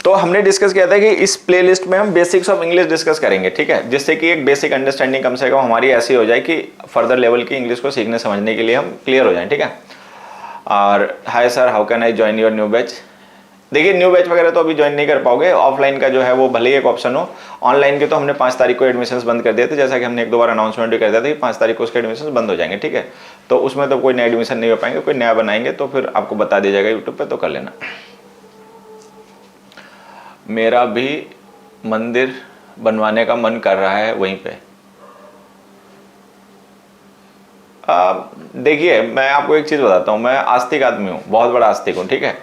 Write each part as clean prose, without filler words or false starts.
तो हमने डिस्कस किया था कि इस प्लेलिस्ट में हम बेसिक्स ऑफ इंग्लिश डिस्कस करेंगे, ठीक है, जिससे कि एक बेसिक अंडरस्टैंडिंग कम से कम हमारी ऐसी हो जाए कि फर्दर लेवल की इंग्लिश को सीखने समझने के लिए हम क्लियर हो जाएं, ठीक है। और hi sir, how can I join your new batch. देखिए न्यू बैच वगैरह तो अभी ज्वाइन नहीं कर पाओगे, ऑफलाइन का जो है वो भले ही एक ऑप्शन हो, ऑनलाइन के तो हमने 5 तारीख को एडमिशंस बंद कर दिए थे, जैसा कि हमने एक दो बार अनाउंसमेंट भी कर दिया था कि 5 तारीख को उसके एडमिशंस बंद हो जाएंगे, ठीक है। तो उसमें तो कोई नया एडमिशन नहीं हो पाएंगे, कोई नया बनाएंगे तो फिर आपको बता दिया जाएगा यूट्यूब पे, तो कर लेना। मेरा भी मंदिर बनवाने का मन कर रहा है वहीं पे। देखिए मैं आपको एक चीज़ बताता हूँ, मैं आस्तिक आदमी हूँ, बहुत बड़ा आस्तिक हूँ, ठीक है,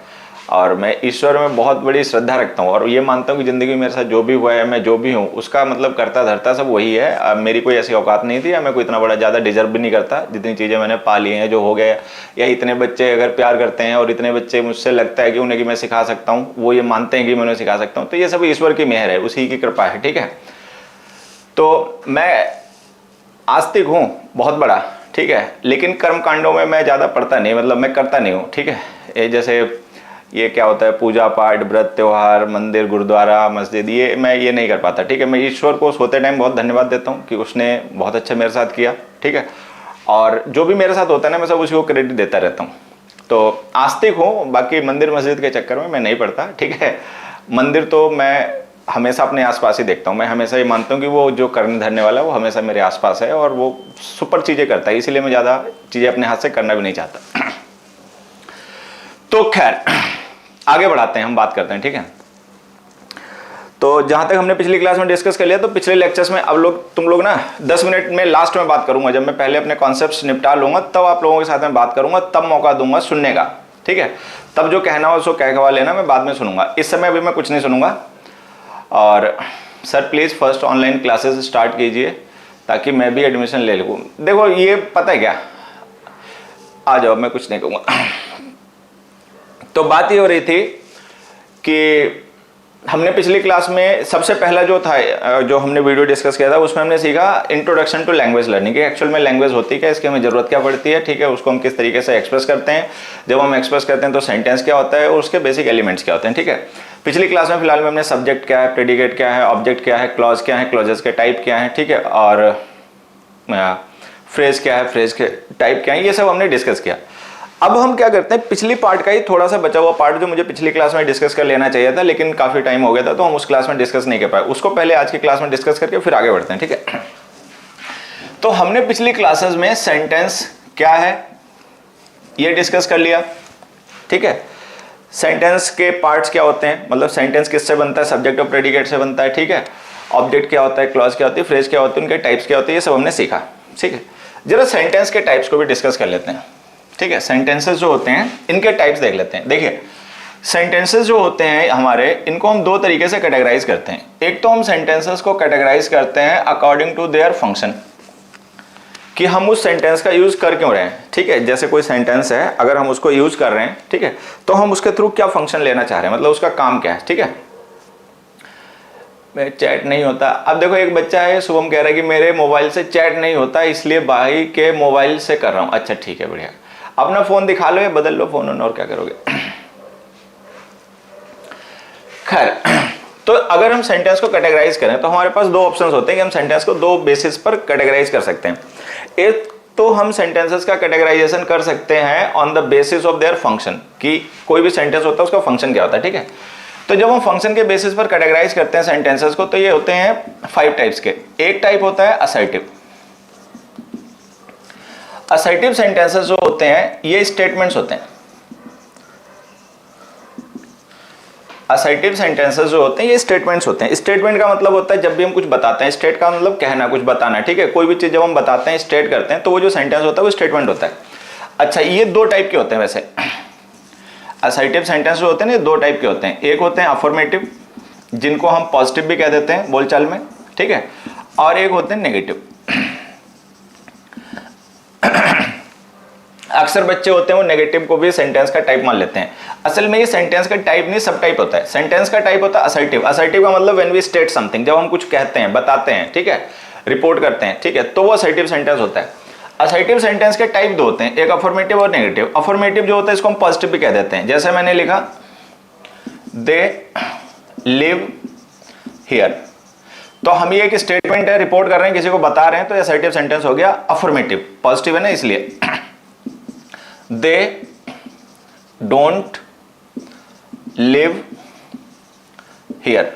और मैं ईश्वर में बहुत बड़ी श्रद्धा रखता हूँ और ये मानता हूँ कि ज़िंदगी में मेरे साथ जो भी हुआ है, मैं जो भी हूँ उसका मतलब करता धरता सब वही है। अब मेरी कोई ऐसी औकात नहीं थी या मैं कोई इतना बड़ा ज़्यादा डिजर्व भी नहीं करता, जितनी चीज़ें मैंने पा ली हैं, जो हो गया, या इतने बच्चे अगर प्यार करते हैं और इतने बच्चे मुझसे लगता है कि उन्हें कि मैं सिखा सकता हूँ, वो ये मानते हैं कि मैं उन्हें सिखा सकता हूँ, तो ये सब ईश्वर की मेहर है, उसी की कृपा है, ठीक है। तो मैं आस्तिक हूँ बहुत बड़ा, ठीक है, लेकिन कर्म कांडों में मैं ज़्यादा पढ़ता नहीं, मतलब मैं करता नहीं हूँ, ठीक है। ये जैसे ये क्या होता है, पूजा पाठ, व्रत, त्योहार, मंदिर, गुरुद्वारा, मस्जिद, ये मैं ये नहीं कर पाता, ठीक है। मैं ईश्वर को सोते टाइम बहुत धन्यवाद देता हूँ कि उसने बहुत अच्छा मेरे साथ किया, ठीक है, और जो भी मेरे साथ होता है ना मैं सब उसी को क्रेडिट देता रहता हूँ। तो आस्तिक हूँ, बाकी मंदिर मस्जिद के चक्कर में मैं नहीं पढ़ता, ठीक है। मंदिर तो मैं हमेशा अपने आसपास ही देखता हूँ, मैं हमेशा ये मानता हूँ कि वो जो करने धरने वाला है वो हमेशा मेरे आसपास है और वो सुपर चीज़ें करता है, इसीलिए मैं ज़्यादा चीज़ें अपने हाथ से करना भी नहीं चाहता। तो खैर आगे बढ़ाते हैं, हम बात करते हैं, ठीक है। तो जहां तक हमने पिछली क्लास में डिस्कस कर लिया, तो पिछले लेक्चर्स में अब तुम लोग ना 10 मिनट में लास्ट में बात करूंगा, जब मैं पहले अपने कॉन्सेप्ट्स निपटा लूंगा तब आप लोगों के साथ में बात करूंगा, तब मौका दूंगा सुनने का, ठीक है। तब जो कहना हो सो कहवा लेना, मैं बाद में सुनूंगा, इस समय अभी मैं कुछ नहीं सुनूंगा। और sir please first online classes start कीजिए ताकि मैं भी एडमिशन ले लूँ। देखो ये पता है क्या, आ जाओ, मैं कुछ नहीं कहूँगा। तो बात ये हो रही थी कि हमने पिछली क्लास में सबसे पहला जो था, जो हमने वीडियो डिस्कस किया था, उसमें हमने सीखा इंट्रोडक्शन टू लैंग्वेज लर्निंग, कि एक्चुअल में लैंग्वेज होती क्या, इसकी हमें ज़रूरत क्या पड़ती है, ठीक है, उसको हम किस तरीके से एक्सप्रेस करते हैं, जब हम एक्सप्रेस करते हैं तो सेंटेंस क्या होता है और उसके बेसिक एलिमेंट्स क्या होते हैं, ठीक है। पिछली क्लास में फिलहाल में हमने सब्जेक्ट क्या है, प्रेडिकेट क्या है, ऑब्जेक्ट क्या है, क्लॉज क्या है, क्लॉजेस के टाइप क्या है, ठीक है, और फ्रेज क्या है, फ्रेज के टाइप क्या है, ये सब हमने डिस्कस किया। अब हम क्या करते हैं, पिछली पार्ट का ही थोड़ा सा बचा हुआ पार्ट जो मुझे पिछली क्लास में डिस्कस कर लेना चाहिए था, लेकिन काफ़ी टाइम हो गया था तो हम उस क्लास में डिस्कस नहीं कर पाए, उसको पहले आज की क्लास में डिस्कस करके फिर आगे बढ़ते हैं, ठीक है। तो हमने पिछली क्लासेस में सेंटेंस क्या है ये डिस्कस कर लिया, ठीक है। सेंटेंस के पार्ट्स क्या होते हैं, मतलब सेंटेंस किससे बनता है, सब्जेक्ट और प्रेडिकेट से बनता है, ठीक है। ऑब्जेक्ट क्या होता है, क्लॉज क्या होती है, फ्रेज क्या होती है, उनके टाइप्स क्या होते हैं, ये सब हमने सीखा, ठीक है। जरा सेंटेंस के टाइप्स को भी डिस्कस कर लेते हैं, ठीक है। सेंटेंसेस जो होते हैं इनके टाइप्स देख लेते हैं। देखिए सेंटेंसेस जो होते हैं हमारे, इनको हम दो तरीके से कैटेगराइज करते हैं। एक तो हम सेंटेंसेस को कैटेगराइज करते हैं अकॉर्डिंग टू देयर फंक्शन, कि हम उस सेंटेंस का यूज कर क्यों रहे हैं, ठीक है। जैसे कोई सेंटेंस है, अगर हम उसको यूज कर रहे हैं, ठीक है, तो हम उसके थ्रू क्या फंक्शन लेना चाह रहे हैं, मतलब उसका काम क्या है, ठीक है। चैट नहीं होता, अब देखो एक बच्चा है शुभम कह रहा है कि मेरे मोबाइल से चैट नहीं होता इसलिए भाई के मोबाइल से कर रहा हूं। अच्छा ठीक है, बढ़िया, अपना फोन दिखा लो या बदल लो फोन, और क्या करोगे। खैर, तो अगर हम सेंटेंस को कैटेगराइज करें तो हमारे पास दो ऑप्शंस होते हैं कि हम सेंटेंस को दो बेसिस पर कैटेगराइज कर सकते हैं। एक तो हम सेंटेंसेस का कैटेगराइजेशन कर सकते हैं on the basis of their function, कि कोई भी सेंटेंस होता है उसका फंक्शन क्या होता है, ठीक है। तो जब हम फंक्शन के बेसिस पर कैटेगराइज करते हैं सेंटेंसेस को, तो ये होते हैं 5 टाइप्स के। एक टाइप होता है असर्टिव। असर्टिव सेंटेंसेस जो होते हैं ये स्टेटमेंट्स होते हैं। असर्टिव सेंटेंसेस जो होते हैं ये स्टेटमेंट्स होते हैं। स्टेटमेंट का मतलब होता है जब भी हम कुछ बताते हैं, स्टेट का मतलब कहना, कुछ बताना, ठीक है। कोई भी चीज जब हम बताते हैं, स्टेट करते हैं, तो वो जो सेंटेंस होता है वो स्टेटमेंट होता है। अच्छा, ये दो टाइप के होते हैं वैसे। असर्टिव सेंटेंस जो होते हैं ये दो टाइप के होते हैं। एक होते हैं अफर्मेटिव, जिनको हम पॉजिटिव भी कह देते हैं बोलचाल में, ठीक है, और एक होते हैं नेगेटिव। अक्सर बच्चे होते हैं वो नेगेटिव को भी सेंटेंस का टाइप मान लेते हैं। असल में ये सेंटेंस का टाइप नहीं, सब टाइप होता है। सेंटेंस का टाइप होता है असर्टिव। असर्टिव का मतलब व्हेन वी स्टेट समथिंग, जब हम कुछ कहते हैं, बताते हैं, ठीक है, रिपोर्ट करते हैं, ठीक है, तो वो असर्टिव सेंटेंस होता है। असर्टिव सेंटेंस के टाइप दो होते हैं, एक अफर्मेटिव और नेगेटिव। अफर्मेटिव जो होता है इसको हम पॉजिटिव भी कह देते हैं। जैसे मैंने लिखा दे लिव हियर। तो हम ये एक स्टेटमेंट है, रिपोर्ट कर रहे हैं, किसी को बता रहे हैं, तो असर्टिव सेंटेंस हो गया अफर्मेटिव, पॉजिटिव है ना इसलिए। दे डोंट लिव हियर,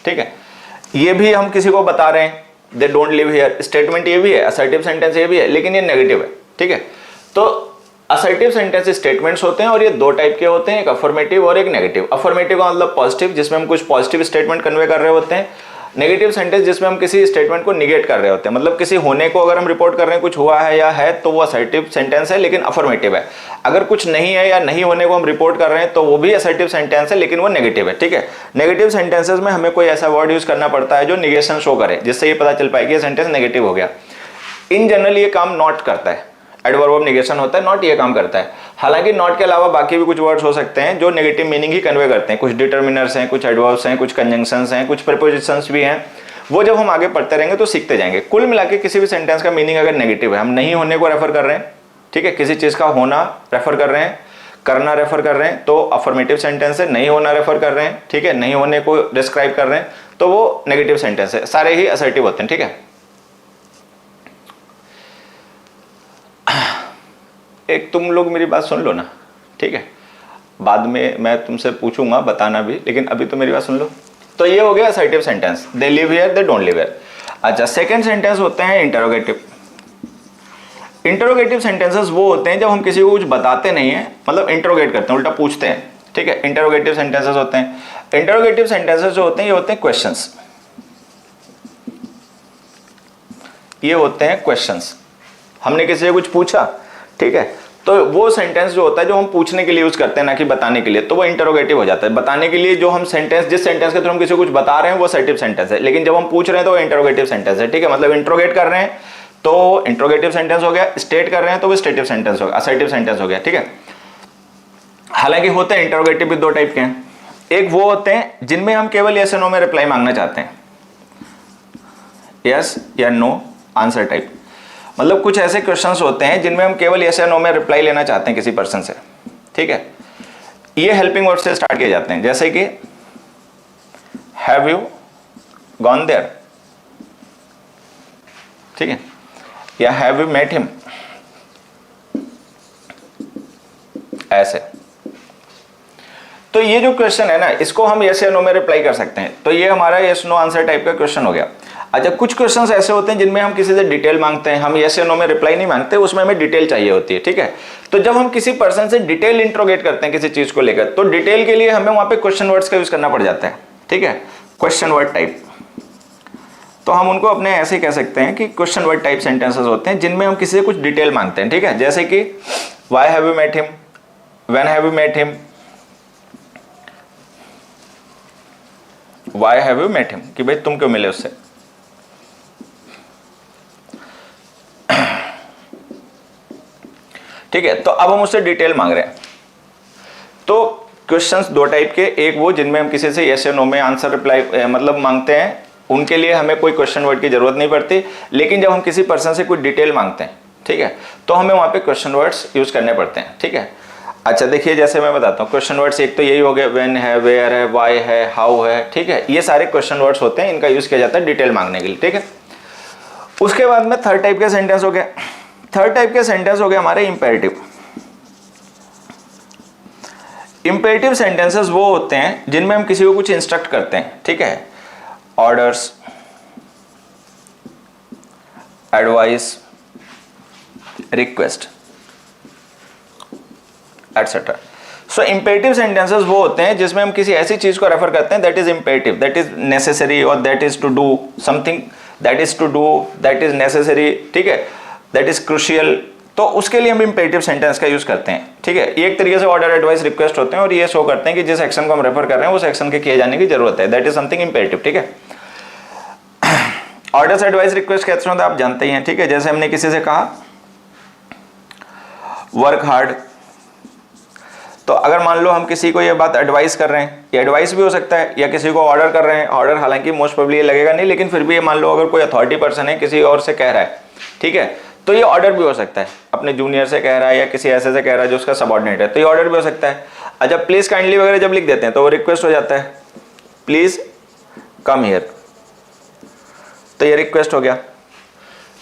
ठीक है, ये भी हम किसी को बता रहे हैं, they don't live here, statement ये भी है, असर्टिव सेंटेंस ये भी है, लेकिन ये नेगेटिव है, ठीक है। तो असर्टिव सेंटेंस स्टेटमेंट्स होते हैं और ये दो टाइप के होते हैं, एक अफर्मेटिव और एक नेगेटिव। अफर्मेटिव का मतलब पॉजिटिव, जिसमें हम कुछ पॉजिटिव स्टेटमेंट कन्वे कर रहे होते हैं। नेगेटिव सेंटेंस जिसमें हम किसी स्टेटमेंट को निगेट कर रहे होते हैं, मतलब किसी होने को अगर हम रिपोर्ट कर रहे हैं, कुछ हुआ है या है, तो वो असर्टिव सेंटेंस है लेकिन अफर्मेटिव है। अगर कुछ नहीं है या नहीं होने को हम रिपोर्ट कर रहे हैं तो वो भी असर्टिव सेंटेंस है लेकिन वो नेगेटिव है, ठीक है। नेगेटिव सेंटेंसेस में हमें कोई ऐसा वर्ड यूज करना पड़ता है जो निगेशन शो करे, जिससे ये पता चल पाए कि ये सेंटेंस नेगेटिव हो गया। इन जनरल ये काम नॉट करता है, एडवर्ब ऑफ नेगेशन होता है, नॉट ये काम करता है। हालांकि नॉट के अलावा बाकी भी कुछ वर्ड्स हो सकते हैं जो नेगेटिव मीनिंग ही कन्वे करते हैं, कुछ डिटर्मिनर्स हैं, कुछ एडवर्ब्स हैं, कुछ कंजंक्शंस हैं, कुछ प्रीपोजिशंस भी हैं। वो जब हम आगे पढ़ते रहेंगे तो सीखते जाएंगे। कुल मिला के किसी भी सेंटेंस का मीनिंग अगर नेगेटिव है, हम नहीं होने को रेफर कर रहे हैं, ठीक है, किसी चीज का होना रेफर कर रहे हैं, करना रेफर कर रहे हैं, तो अफर्मेटिव सेंटेंस है। नहीं होना रेफर कर रहे हैं, ठीक है, नहीं होने को डिस्क्राइब कर रहे हैं, तो वो नेगेटिव सेंटेंस है। सारे ही असर्टिव होते हैं, ठीक है। एक तुम लोग मेरी बात सुन लो ना, ठीक है, बाद में मैं तुमसे पूछूंगा बताना भी, लेकिन अभी तो मेरी बात सुन लो। तो ये हो गया assertive sentence, they live here, they don't live here. अच्छा, सेकंड सेंटेंस होते हैं इंटरोगेटिव। इंटरोगेटिव सेंटेंसेस वो होते हैं जब हम किसी को कुछ बताते नहीं है, मतलब इंटरोगेट करते हैं, उल्टा पूछते हैं, ठीक है, इंटरोगेटिव सेंटेंसेस होते हैं। इंटरोगेटिव सेंटेंसेस जो होते हैं ये होते हैं क्वेश्चंस, ये होते हैं क्वेश्चंस। हमने किसी से कुछ पूछा, ठीक है, तो वो सेंटेंस जो होता है जो हम पूछने के लिए यूज करते हैं ना कि बताने के लिए, तो वो इंटरोगेटिव हो जाता है। बताने के लिए जो हम सेंटेंस, जिस सेंटेंस के थ्रू हम किसी को कुछ बता रहे हैं वो असर्टिव सेंटेंस है, लेकिन जब हम पूछ रहे हैं तो वो इंटरोगेटिव सेंटेंस है, ठीक है। मतलब इंट्रोगेट कर रहे हैं तो इंट्रोगेटिव सेंटेंस हो गया, स्टेट कर रहे हैं तो वो स्टेटिव सेंटेंस हो गया, असर्टिव सेंटेंस हो गया, ठीक है। हालांकि होते हैं इंटरोगेटिव भी दो टाइप के हैं। एक वो होते हैं जिनमें हम केवल यस या नो में रिप्लाई मांगना चाहते हैं, यस या नो आंसर टाइप। मतलब कुछ ऐसे क्वेश्चंस होते हैं जिनमें हम केवल यस या नो में रिप्लाई लेना चाहते हैं किसी पर्सन से, ठीक है। ये हेल्पिंग वर्ड से स्टार्ट किए जाते हैं, जैसे कि हैव यू गॉन देयर, ठीक है, या हैव यू मेट हिम, ऐसे। तो ये जो क्वेश्चन है ना, इसको हम यस या नो में रिप्लाई कर सकते हैं, तो ये हमारा यस नो आंसर टाइप का क्वेश्चन हो गया। अच्छा, कुछ क्वेश्चंस ऐसे होते हैं जिनमें हम किसी से डिटेल मांगते हैं, हम यस या नो में रिप्लाई नहीं मांगते, उसमें हमें डिटेल चाहिए होती है, ठीक है। तो जब हम किसी पर्सन से डिटेल इंट्रोगेट करते हैं किसी चीज को लेकर, तो डिटेल के लिए हमें वहां पे क्वेश्चन वर्ड्स का यूज करना पड़ जाता है, ठीक है, क्वेश्चन वर्ड टाइप। तो हम उनको अपने ऐसे कह सकते हैं कि क्वेश्चन वर्ड टाइप सेंटेंसेस होते हैं जिनमें हम किसी से कुछ डिटेल मांगते हैं, ठीक है। जैसे कि why have you met him, when have you met him, why have you met him, कि भाई तुम क्यों मिले उससे, ठीक है। तो अब हम उससे डिटेल मांग रहे हैं। तो क्वेश्चंस दो टाइप के, एक वो जिनमें हम किसी से यस या नो में आंसर रिप्लाई मतलब मांगते हैं, उनके लिए हमें कोई क्वेश्चन वर्ड की जरूरत नहीं पड़ती। लेकिन जब हम किसी पर्सन से कुछ डिटेल मांगते हैं, ठीक है, तो हमें वहां पे क्वेश्चन वर्ड्स यूज करने पड़ते हैं, ठीक है। अच्छा देखिए, जैसे मैं बताता हूँ, क्वेश्चन वर्ड्स एक तो यही हो गए, व्हेन है, वेयर है, व्हाई है, हाउ है, ठीक है, ये सारे क्वेश्चन वर्ड्स होते हैं, इनका यूज किया जाता है डिटेल मांगने के लिए, ठीक है। उसके बाद में थर्ड टाइप के सेंटेंस हो गए। थर्ड टाइप के सेंटेंस हो गए हमारे इंपेरेटिव। इंपेरेटिव सेंटेंसेस वो होते हैं जिनमें हम किसी को कुछ इंस्ट्रक्ट करते हैं, ठीक है, ऑर्डर्स, एडवाइस, रिक्वेस्ट, एटसेट्रा। सो इंपेरेटिव सेंटेंसेस वो होते हैं जिसमें हम किसी ऐसी चीज को रेफर करते हैं that is imperative, that is necessary, और that is to do something, that is to do, that is necessary, ठीक है, दैट इज क्रूशियल। तो उसके लिए हम इंपेरेटिव सेंटेंस का यूज करते हैं, ठीक है। ये एक तरीके से ऑर्डर, एडवाइस, रिक्वेस्ट होते हैं और ये शो करते हैं कि जिस एक्शन को हम रेफर कर रहे हैं उस एक्शन के किए जाने की जरूरत है, दैट इज समथिंग इंपेरेटिव, ठीक है। ऑर्डर्स, एडवाइस, रिक्वेस्ट कैसे होता है आप जानते ही हैं, ठीक है। जैसे हमने किसी से कहा वर्क हार्ड, तो अगर मान लो हम किसी को ये बात एडवाइस कर रहे हैं, ये एडवाइस भी हो सकता है, या किसी को ऑर्डर कर रहे हैं, ऑर्डर हालांकि मोस्ट प्रोबेबली ये लगेगा नहीं, लेकिन फिर भी ये मान लो अगर कोई अथॉरिटी पर्सन है किसी और से कह रहा है, ठीक है, तो ये ऑर्डर भी हो सकता है, अपने जूनियर से कह रहा है या किसी ऐसे से कह रहा है जो उसका सबऑर्डिनेट है, तो ये ऑर्डर भी हो सकता है। अच्छा, प्लीज काइंडली वगैरह जब लिख देते हैं तो वो रिक्वेस्ट हो जाता है, प्लीज कम हियर। तो ये रिक्वेस्ट हो गया।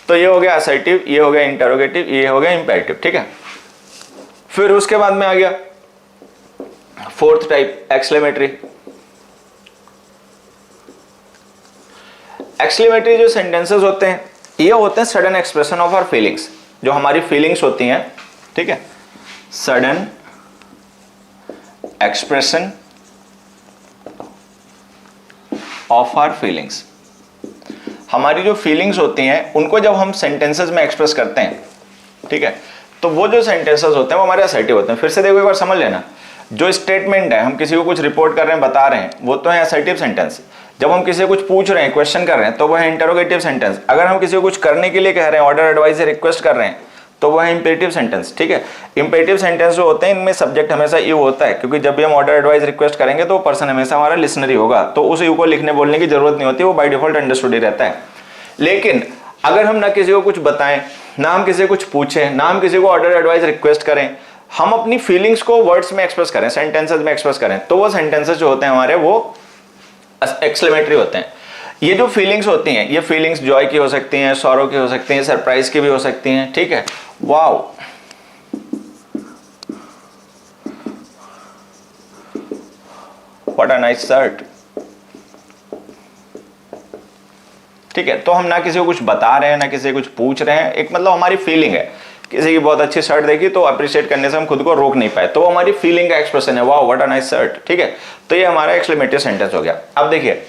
तो ये हो गया असर्टिव, ये हो गया इंटरोगेटिव, ये हो गया इंपेरेटिव, ठीक है। फिर उसके बाद में आ गया फोर्थ टाइप एक्सक्लेमेटरी। एक्सक्लेमेटरी जो सेंटेंसेस होते हैं ये होते हैं sudden expression of our feelings, जो हमारी फीलिंग्स होती हैं, ठीक है, sudden expression of our feelings. हमारी जो फीलिंग्स होती हैं उनको जब हम सेंटेंसेस में एक्सप्रेस करते हैं, ठीक है, तो वो जो सेंटेंसेस होते हैं वो हमारे असर्टिव होते हैं। फिर से देखो एक बार समझ लेना, जो स्टेटमेंट है, हम किसी को कुछ रिपोर्ट कर रहे हैं, बता रहे हैं, वो तो है असर्टिव सेंटेंस। जब हम किसी को कुछ पूछ रहे हैं, क्वेश्चन कर रहे हैं, तो वो है इंटरोगेटिव सेंटेंस। अगर हम किसी को कुछ करने के लिए कह रहे हैं, ऑर्डर एडवाइस रिक्वेस्ट कर रहे हैं, तो वो है इंपेरेटिव सेंटेंस, ठीक है। इंपेरेटिव सेंटेंस जो होते हैं इनमें सब्जेक्ट हमेशा यू होता है, क्योंकि जब भी हम ऑर्डर एडवाइस रिक्वेस्ट करेंगे तो पर्सन हमेशा हमारा लिसनर ही होगा, तो उस यू को लिखने बोलने की जरूरत नहीं होती, वो बाय डिफॉल्ट अंडरस्टूड ही रहता है। लेकिन अगर हम ना किसी को कुछ बताएं, ना हम किसी को कुछ पूछें, ना हम किसी को ऑर्डर एडवाइस रिक्वेस्ट करें, हम अपनी फीलिंग्स को वर्ड्स में एक्सप्रेस करें, सेंटेंसेस में एक्सप्रेस करें, तो वो सेंटेंसेस जो होते हैं हमारे वो एक्सक्लेमेटरी होते हैं। ये जो फीलिंग्स होती हैं, ये फीलिंग्स जॉय की हो सकती हैं, सॉरो की हो सकती हैं, सरप्राइज की भी हो सकती हैं, ठीक है। Wow, what a nice shirt, ठीक है। तो हम ना किसी को कुछ बता रहे हैं, ना किसी को कुछ पूछ रहे हैं, एक मतलब हमारी फीलिंग है। किसी की बहुत अच्छी शर्ट देखी तो अप्रिशिएट करने से हम खुद को रोक नहीं पाए, तो हमारी फीलिंग का एक्सप्रेशन है, wow what a nice shirt, ठीक है। तो ये हमारा एक्सक्लेमेटरी सेंटेंस हो गया। अब देखिए,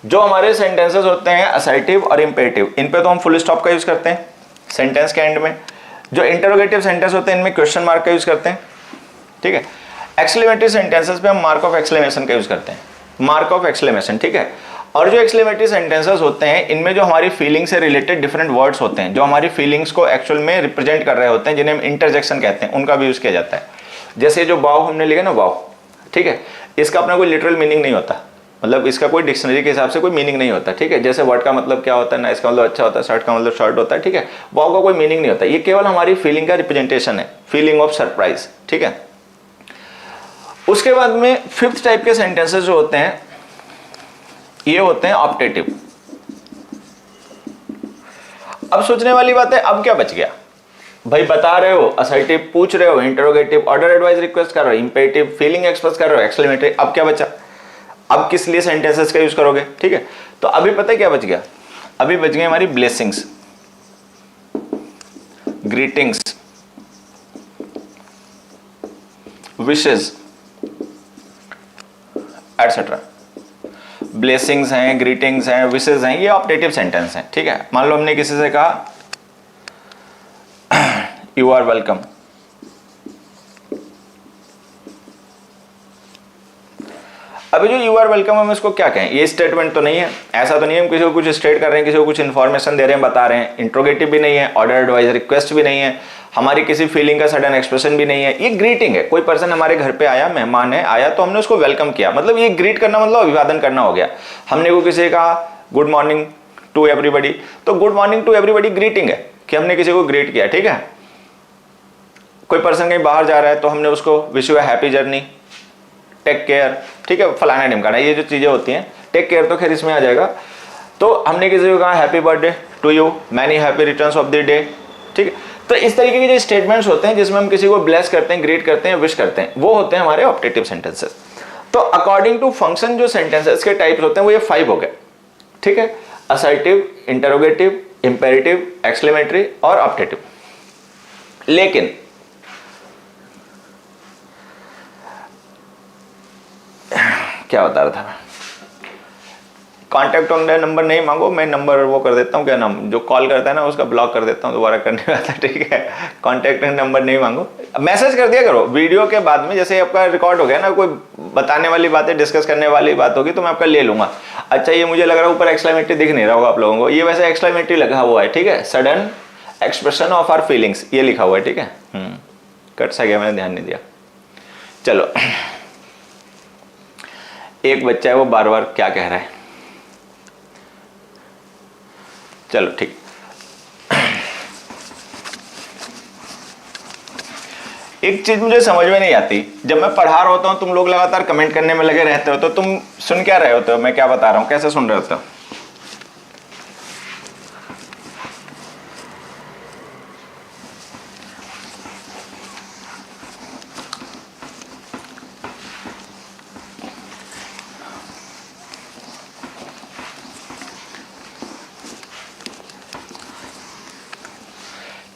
जो हमारे सेंटेंसेस होते हैं असर्टिव और इंपेरेटिव, इन पे तो हम फुल स्टॉप का यूज करते हैं सेंटेंस के एंड में। जो इंटरोगेटिव सेंटेंस होते हैं इनमें क्वेश्चन मार्क का यूज करते हैं, ठीक है। एक्सक्लेमेटरी सेंटेंसेस पे हम मार्क ऑफ एक्सक्लेमेशन का यूज करते हैं, मार्क ऑफ एक्सक्लेमेशन, ठीक है। और जो एक्सक्लेमेटरी सेंटेंसेस होते हैं इनमें जो हमारी फीलिंग से रिलेटेड डिफरेंट वर्ड्स होते हैं, जो हमारी फीलिंग्स को एक्चुअल में रिप्रेजेंट कर रहे होते हैं, जिन्हें हम इंटरजेक्शन कहते हैं, उनका भी यूज किया जाता है। जैसे जो वाव हमने लिखा ना, वाव, ठीक है, इसका अपना कोई लिटरल मीनिंग नहीं होता, मतलब इसका कोई डिक्शनरी के हिसाब से कोई मीनिंग नहीं होता, ठीक है। जैसे वर्ड का मतलब क्या होता है ना, इसका मतलब अच्छा होता है, शर्ट का मतलब शर्ट होता है, ठीक है। वाव का कोई मीनिंग नहीं होता, ये केवल हमारी फीलिंग का रिप्रेजेंटेशन है, फीलिंग ऑफ सरप्राइज, ठीक है। उसके बाद में फिफ्थ टाइप के सेंटेंसेस जो होते हैं ये होते हैं ऑप्टेटिव। अब सोचने वाली बात है, अब क्या बच गया भाई? बता रहे हो, असर्टिव पूछ रहे हो, इंटरोगेटिव ऑर्डर एडवाइस रिक्वेस्ट कर रहे हो, इंपेरेटिव फीलिंग एक्सप्रेस कर रहे हो, एक्सक्लेमेटरी, अब क्या बचा? अब किस लिए सेंटेंसेस का यूज करोगे, ठीक है। तो अभी पता है क्या बच गया? अभी बच गई हमारी blessings, greetings, wishes etcetera. Blessings हैं, ग्रीटिंग्स हैं, विशेस हैं, ये ऑप्टेटिव सेंटेंस हैं, ठीक है। मान लो हमने किसी से कहा यू आर वेलकम, अभी जो यू आर वेलकम हम इसको क्या कहें? ये स्टेटमेंट तो नहीं है, ऐसा तो नहीं है हम किसी को कुछ स्टेट कर रहे हैं, किसी को कुछ इन्फॉर्मेशन दे रहे हैं, बता रहे हैं। इंट्रोगेटिव भी नहीं है, ऑर्डर एडवाइस रिक्वेस्ट भी नहीं है, हमारी किसी फीलिंग का सडन एक्सप्रेशन भी नहीं है। ये ग्रीटिंग है, कोई पर्सन हमारे घर पे आया, मेहमान है, आया तो हमने उसको वेलकम किया, मतलब ये ग्रीट करना मतलब अभिवादन करना हो गया। हमने को किसी कहा गुड मॉर्निंग टू एवरीबडी, तो good morning to everybody greeting है कि हमने किसी को ग्रीट किया, ठीक है। कोई पर्सन कहीं बाहर जा रहा है तो हमने उसको wish you a happy journey, take care, ठीक है, फलाना ढिमकाना, ये जो चीजें होती हैं, टेक केयर तो खैर इसमें आ जाएगा। तो हमने किसी को कहा happy birthday to you, many happy returns of the day, ठीक है। तो इस तरीके के जो स्टेटमेंट्स होते हैं जिसमें हम किसी को ब्लेस करते हैं, ग्रीट करते हैं, विश करते हैं, वो होते हैं हमारे ऑप्टेटिव सेंटेंसेस। तो अकॉर्डिंग टू फंक्शन जो सेंटेंसेस के टाइप्स होते हैं वो ये 5 हो गए, ठीक है। असर्टिव, इंटरोगेटिव, इंपेरेटिव, एक्सक्लेमेटरी और ऑप्टेटिव। लेकिन क्या बता रहा था मैं? कॉन्टैक्ट नंबर नहीं मांगो, मैं नंबर वो कर देता हूँ, क्या नाम, जो कॉल करता है ना उसका ब्लॉक कर देता हूँ, दोबारा करने वाला, ठीक है। कॉन्टैक्ट नंबर नहीं मांगो, मैसेज कर दिया करो वीडियो के बाद में, जैसे आपका रिकॉर्ड हो गया ना, कोई बताने वाली बातें, डिस्कस करने वाली बात होगी तो मैं आपका ले लूंगा। अच्छा, ये मुझे लग रहा है ऊपर एक्सक्लेमेटरी दिख नहीं रहा होगा आप लोगों को, ये वैसे एक्सक्लेमेटरी लगा हुआ है, ठीक है, sudden expression of our feelings, ये लिखा हुआ है, ठीक है। कट सा गया, मैंने ध्यान नहीं दिया। चलो, एक बच्चा है वो बार बार क्या कह रहा है, चलो ठीक। एक चीज मुझे समझ में नहीं आती, जब मैं पढ़ा रहा होता हूँ तुम लोग लगातार कमेंट करने में लगे रहते हो, तो तुम सुन क्या रहे होते हो, मैं क्या बता रहा हूँ, कैसे सुन रहे होते हो?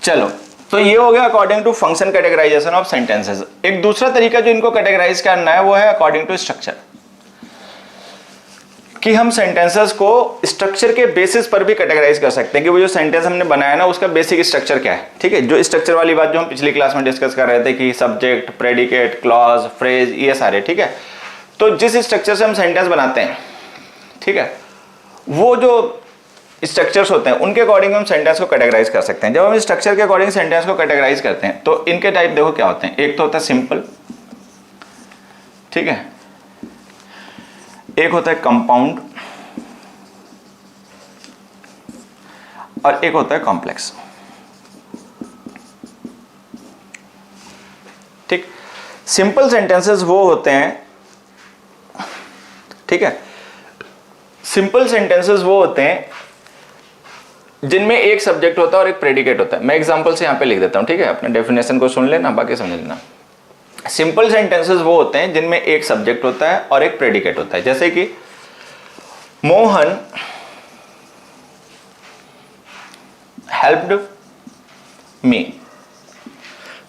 चलो, तो ये हो गया according to function categorisation of sentences. एक दूसरा तरीका जो इनको कैटेगराइज करना है वो है अकॉर्डिंग टू स्ट्रक्चर, कि हम सेंटेंसेस को स्ट्रक्चर के बेसिस पर भी कैटेगराइज कर सकते हैं कि वो जो सेंटेंस हमने बनाया ना उसका बेसिक स्ट्रक्चर क्या है। ठीक है, जो स्ट्रक्चर वाली बात जो हम पिछली क्लास में डिस्कस कर रहे थे कि सब्जेक्ट, प्रेडिकेट, क्लॉज, फ्रेज, ये सारे। ठीक है, तो जिस स्ट्रक्चर से हम सेंटेंस बनाते हैं, ठीक है, वो जो स्ट्रक्चर्स होते हैं उनके अकॉर्डिंग हम सेंटेंस को कैटेगराइज कर सकते हैं। जब हम स्ट्रक्चर के अकॉर्डिंग सेंटेंस को कैटेगराइज करते हैं तो इनके टाइप देखो क्या होते हैं। एक तो होता है सिंपल, ठीक है, एक होता है कंपाउंड, और एक होता है कॉम्प्लेक्स। ठीक, सिंपल सेंटेंसेस वो होते हैं, ठीक है, सिंपल सेंटेंसेस वो होते हैं जिनमें एक सब्जेक्ट होता है और एक प्रेडिकेट होता है। मैं एग्जांपल से यहां पे लिख देता हूं, ठीक है, अपने डेफिनेशन को सुन लेना, बाकी समझ लेना। सिंपल सेंटेंसेस वो होते हैं जिनमें एक सब्जेक्ट होता है और एक प्रेडिकेट होता है, जैसे कि मोहन हेल्प्ड मी,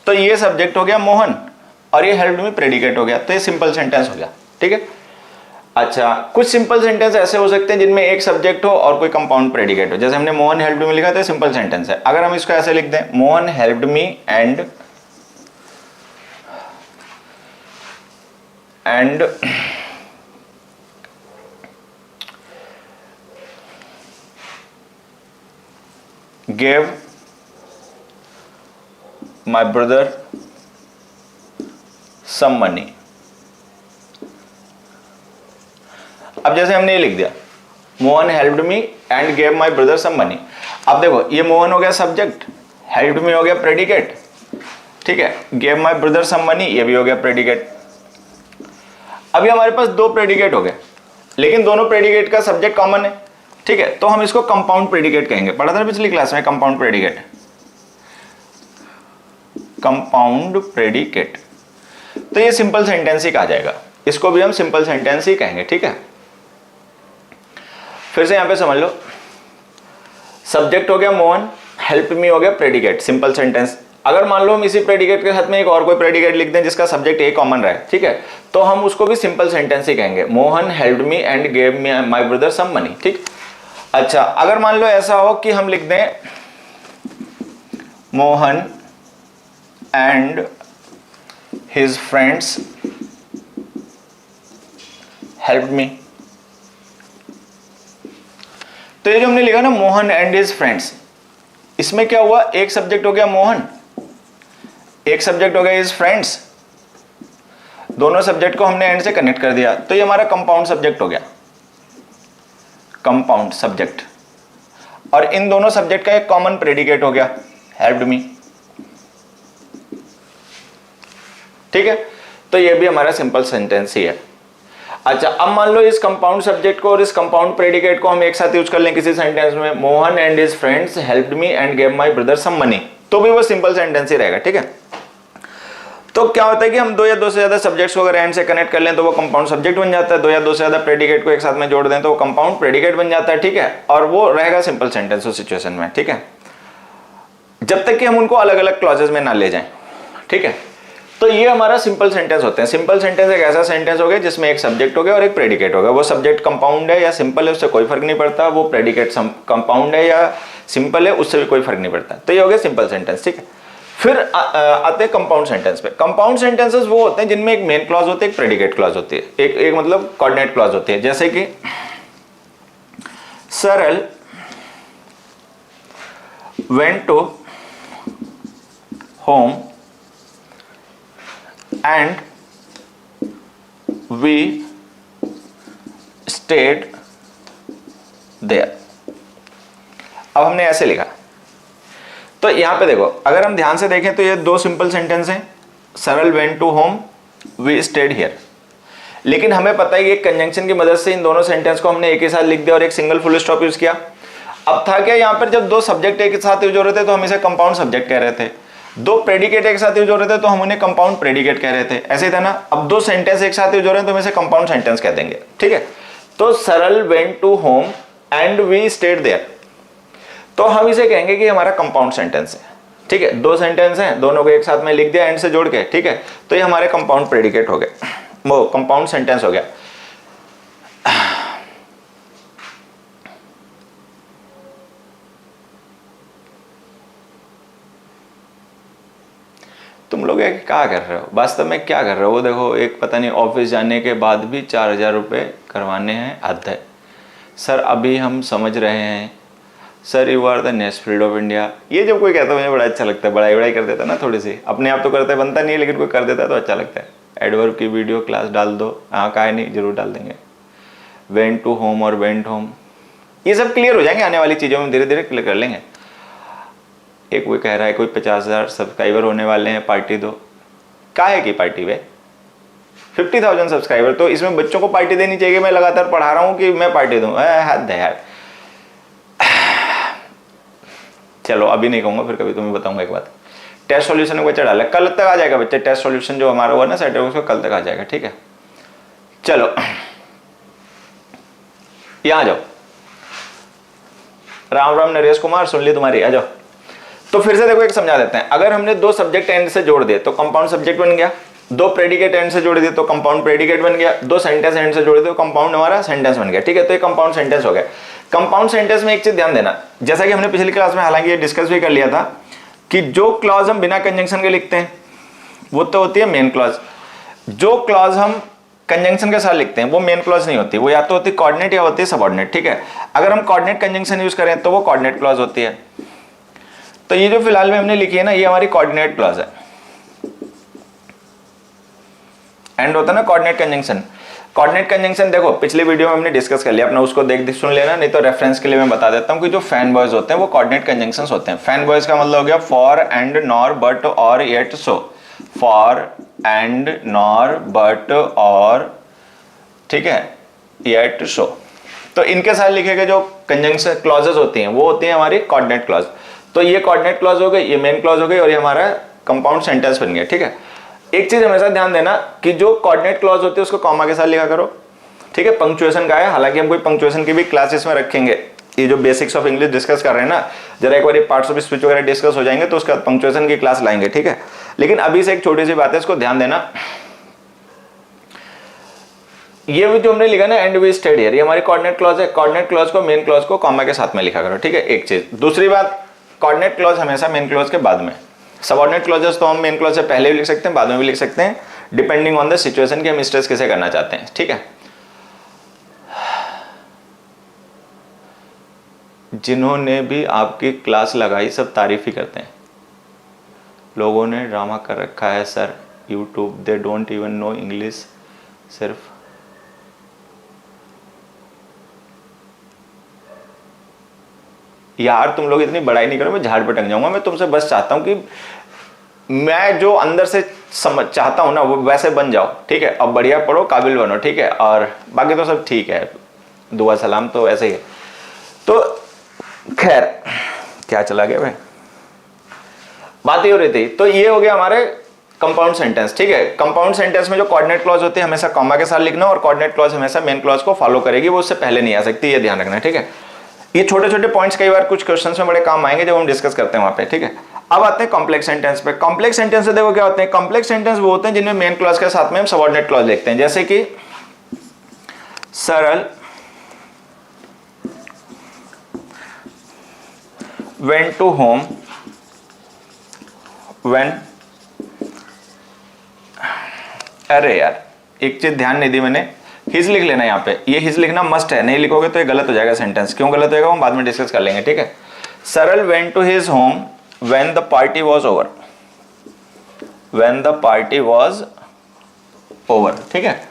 तो ये सब्जेक्ट हो गया मोहन और ये हेल्प्ड मी प्रेडिकेट हो गया, तो ये सिंपल सेंटेंस हो गया। ठीक है, अच्छा, कुछ सिंपल सेंटेंस ऐसे हो सकते हैं जिनमें एक सब्जेक्ट हो और कोई कंपाउंड प्रेडिकेट हो, जैसे हमने मोहन हेल्प्ड मी लिखा था, सिंपल सेंटेंस है। अगर हम इसको ऐसे लिख दें, Mohan helped me and gave my brother some money। अब जैसे हमने ये लिख दिया, Mohan helped me and gave my brother some money. अब देखो, ये मोहन हो गया सब्जेक्ट, हेल्प्ड मी हो गया प्रेडिकेट, ठीक है, gave my brother some money ये भी हो गया प्रेडिकेट। अभी हमारे पास दो प्रेडिकेट हो गए, लेकिन दोनों प्रेडिकेट का सब्जेक्ट कॉमन है। ठीक है, तो हम इसको कंपाउंड प्रेडिकेट कहेंगे, पढ़ा था पिछली क्लास में कंपाउंड प्रेडिकेट। कंपाउंड प्रेडिकेट, तो ये सिंपल सेंटेंस ही कहा जाएगा, इसको भी हम सिंपल सेंटेंस ही कहेंगे। ठीक है, फिर से यहां पे समझ लो, सब्जेक्ट हो गया मोहन, हेल्प मी हो गया प्रेडिकेट, सिंपल सेंटेंस। अगर मान लो हम इसी प्रेडिकेट के साथ में एक और कोई प्रेडिकेट लिख दें जिसका सब्जेक्ट ए कॉमन रहे, ठीक है, तो हम उसको भी सिंपल सेंटेंस ही कहेंगे, Mohan helped me and gave me my brother some money. ठीक, अच्छा, अगर मान लो ऐसा हो कि हम लिख दें Mohan and his friends helped मी, तो ये जो हमने लिखा ना मोहन एंड हिज फ्रेंड्स, इसमें क्या हुआ, एक सब्जेक्ट हो गया मोहन, एक सब्जेक्ट हो गया हिज फ्रेंड्स, दोनों सब्जेक्ट को हमने एंड से कनेक्ट कर दिया, तो ये हमारा कंपाउंड सब्जेक्ट हो गया, कंपाउंड सब्जेक्ट। और इन दोनों सब्जेक्ट का एक कॉमन प्रेडिकेट हो गया, हेल्प्ड मी। ठीक है, तो ये भी हमारा सिंपल सेंटेंस ही है। अच्छा, अब मान लो इस कंपाउंड सब्जेक्ट को और इस कंपाउंड प्रेडिकेट को हम एक साथ यूज कर लें किसी सेंटेंस में, Mohan and his friends helped me and gave my brother some money, तो भी वो सिंपल सेंटेंस ही रहेगा। ठीक है, तो क्या होता है कि हम दो या दो से ज्यादा सब्जेक्ट्स को अगर एंड से कनेक्ट कर लें तो वो कंपाउंड सब्जेक्ट बन जाता है, दो या दो से ज्यादा प्रेडिकेट को एक साथ में जोड़ दें तो वो कंपाउंड प्रेडिकेट बन जाता है। ठीक है, और वो रहेगा सिंपल सेंटेंस उस सिचुएशन में। ठीक है, जब तक कि हम उनको अलग अलग क्लॉजेस में ना ले जाएं। ठीक है, तो ये हमारा सिंपल सेंटेंस होते हैं। सिंपल सेंटेंस एक ऐसा सेंटेंस हो गया जिसमें एक सब्जेक्ट हो गया और एक प्रेडिकेट हो गया, वो सब्जेक्ट कंपाउंड है या सिंपल है उससे कोई फर्क नहीं पड़ता, वो प्रेडिकेट कंपाउंड है या सिंपल है उससे भी कोई फर्क नहीं पड़ता। तो ये हो गया सिंपल सेंटेंस। ठीक है, फिर आते हैं कंपाउंड सेंटेंस पे। कंपाउंड सेंटेंसेस वो होते हैं जिनमें एक मेन क्लॉज होती है, एक प्रेडिकेट क्लॉज होती है, एक मतलब कोऑर्डिनेट क्लॉज होती है, जैसे कि Saral went to home and we stayed there। अब हमने ऐसे लिखा, तो यहां पे देखो, अगर हम ध्यान से देखें तो ये दो सिंपल सेंटेंस हैं, Saral went to home, we stayed here. लेकिन हमें पता है कि एक कंजंक्शन की मदद से इन दोनों सेंटेंस को हमने एक ही साथ लिख दिया और एक सिंगल फुल स्टॉप यूज किया। अब था क्या, यहाँ पर जब दो सब्जेक्ट एक साथ यूज हो रहे थे तो हम इसे कंपाउंड सब्जेक्ट कह रहे थे, दो प्रेडिकेट एक साथ यूज हो रहे थे तो हम उन्हें कंपाउंड प्रेडिकेट कह रहे थे, ऐसे ही था ना। अब दो सेंटेंस एक साथ यूज हो रहे हैं तो हम इसे कंपाउंड सेंटेंस कह देंगे, ठीक है। तो Saral went to home and we stayed there, तो हम इसे कहेंगे कि हमारा कंपाउंड सेंटेंस है, ठीक है। दो सेंटेंस हैं, दोनों को एक साथ में लिख दिया एंड से जोड़ के, ठीक है। तो ये हमारे कंपाउंड प्रेडिकेट हो गए, वो कंपाउंड सेंटेंस हो गया। तुम लोग क्या कर रहे हो, वास्तव में क्या कर रहे हो? वो देखो, एक पता नहीं ऑफिस जाने के बाद भी 4000 रुपये करवाने हैं अध्याय। सर अभी हम समझ रहे हैं, sir you are the Nesfield of India. ये जब कोई कहता है मुझे बड़ा अच्छा लगता है, बड़ाई कर देता है ना थोड़ी सी, अपने आप तो करते बनता नहीं है लेकिन कोई कर देता है तो अच्छा लगता है। एडवर्ब की वीडियो क्लास डाल दो, हाँ काहे नहीं, जरूर डाल देंगे। वेंट टू होम और वेंट होम, ये सब क्लियर हो जाएंगे आने वाली चीज़ों में, धीरे धीरे क्लियर कर लेंगे। एक कोई कह रहा है कोई 50,000 सब्सक्राइबर होने वाले हैं, पार्टी दो। काहे की पार्टी वे? 50,000 सब्सक्राइबर, तो इसमें बच्चों को पार्टी देनी चाहिए। मैं लगातार पढ़ा रहा हूँ कि मैं पार्टी दूँ, हद है यार। चलो अभी नहीं कहूँगा, फिर कभी तुम्हें बताऊंगा एक बात। टेस्ट सॉल्यूशन को चढ़ा ले, कल तक आ जाएगा बच्चे, टेस्ट सॉल्यूशन जो हमारा हुआ ना सैटरडे, उसको कल तक आ जाएगा, ठीक है। चलो यहाँ जाओ, राम राम नरेश कुमार, सुन ली तुम्हारी, आ जाओ। तो फिर से देखो एक समझा देते हैं। अगर हमने दो सब्जेक्ट एंड से जोड़ दिए तो कंपाउंड सब्जेक्ट बन गया, दो प्रेडिकेट एंड से जोड़ दिए तो कंपाउंड प्रेडिकेट बन गया, दो सेंटेंस एंड से जोड़ दिए तो कंपाउंड हमारा सेंटेंस बन गया, ठीक है। तो ये कंपाउंड सेंटेंस हो गया। कंपाउंड सेंटेंस में एक चीज ध्यान देना, जैसा कि हमने पिछली क्लास में हालांकि ये डिस्कस भी कर लिया था कि जो क्लॉज हम बिना कंजंक्शन के लिखते हैं वो तो होती है मेन क्लॉज। जो क्लॉज हम कंजंक्शन के साथ लिखते हैं वो मेन क्लॉज नहीं होती, वो या तो होती है कोऑर्डिनेट या होती है सबऑर्डिनेट, ठीक है। अगर हम कोऑर्डिनेट कंजंक्शन यूज करें तो वो कोऑर्डिनेट क्लॉज होती है। तो ये जो फिलहाल में हमने लिखी है ना, ये हमारी कोऑर्डिनेट क्लॉज है। एंड होता है ना कोऑर्डिनेट कंजंक्शन। कोऑर्डिनेट कंजंक्शन देखो पिछले वीडियो में हमने डिस्कस कर लिया, अपना उसको देख सुन लेना, नहीं तो रेफरेंस के लिए मैं बता देता हूं कि जो फैन बॉयज होते हैं वो कोऑर्डिनेट कंजंक्शंस होते हैं। फैन बॉयज का मतलब हो गया फॉर एंड नॉर बट और yet so, for and nor but और, ठीक है, येट सो। तो इनके साथ लिखे गए जो कंजंक्शन क्लॉजेस होती हैं वो होती हैं हमारी कोऑर्डिनेट क्लॉज। तो ये कोऑर्डिनेट क्लॉज हो गई, ये मेन क्लॉज हो गई और ये हमारा कंपाउंड सेंटेंस बन गया, ठीक है। एक चीज हमेशा ध्यान देना कि जो कोऑर्डिनेट क्लॉज होती है उसको कॉमा के साथ लिखा करो, ठीक है। पंक्चुएशन का है, हालांकि हम कोई पंक्चुएशन की भी क्लासेस में रखेंगे। ये जो बेसिक्स ऑफ इंग्लिश डिस्कस कर रहे हैं ना, जरा एक बार पार्ट्स ऑफ स्पीच वगैरह डिस्कस हो जाएंगे तो उसके बाद पंक्चुएशन की क्लास लाएंगे, ठीक है। लेकिन अभी से एक छोटी सी बात है, इसको ध्यान देना। ये जो हमने लिखा ना एंड वी स्टेड हियर, ये हमारी कोऑर्डिनेट क्लॉज है। कोऑर्डिनेट क्लॉज को मेन क्लॉज को कॉमा के साथ में लिखा करो, ठीक है। एक चीज, दूसरी बात, कोऑर्डिनेट क्लॉज हमेशा मेन क्लॉज के बाद में। सबऑर्डिनेट क्लॉजेस तो हम मेन क्लॉज से पहले भी लिख सकते हैं, बाद में भी लिख सकते हैं, डिपेंडिंग ऑन द सिचुएशन कि हम स्ट्रेस किसे करना चाहते हैं, ठीक है। जिन्होंने भी आपकी क्लास लगाई सब तारीफ ही करते हैं। लोगों ने ड्रामा कर रखा है sir YouTube, they don't even know English. सिर्फ यार तुम लोग इतनी बड़ाई नहीं करो, मैं झाड़ पे टंग जाऊंगा। मैं तुमसे बस चाहता हूं कि मैं जो अंदर से समझ चाहता हूं ना वो वैसे बन जाओ, ठीक है। अब बढ़िया पढ़ो, काबिल बनो, ठीक है। और बाकी तो सब ठीक है, दुआ सलाम तो ऐसे ही है। तो खैर क्या चला गया भाई, बात ही हो रही थी। तो ये हो गया हमारे कंपाउंड सेंटेंस, ठीक है। कंपाउंड सेंटेंस में जो कोऑर्डिनेट क्लॉज होती है हमेशा कॉमा के साथ लिखना, और कोऑर्डिनेट क्लॉज हमेशा मेन क्लॉज को फॉलो करेगी, वो उससे पहले नहीं आ सकती, ये ध्यान रखना, ठीक है। ये छोटे छोटे पॉइंट्स कई बार कुछ क्वेश्चंस में बड़े काम आएंगे जब हम डिस्कस करते हैं वहां पे, ठीक है। अब आते हैं कॉम्प्लेक्स सेंटेंस पे। कॉम्प्लेक्स सेंटेंस से देखो क्या होते हैं। कॉम्प्लेक्स सेंटेंस वो होते हैं जिनमें मेन क्लॉज के साथ में हम सबऑर्डिनेट क्लॉज लिखते हैं, जैसे कि सरल went to home when, अरे यार एक चीज ध्यान नहीं दी मैंने, हिज लिख लेना यहाँ पे। ये हिज लिखना मस्ट है, नहीं लिखोगे तो ये गलत हो जाएगा सेंटेंस। क्यों गलत होगा हम बाद में डिस्कस कर लेंगे, ठीक है। सरल went to his home when the party was over, when the party was over, ठीक है।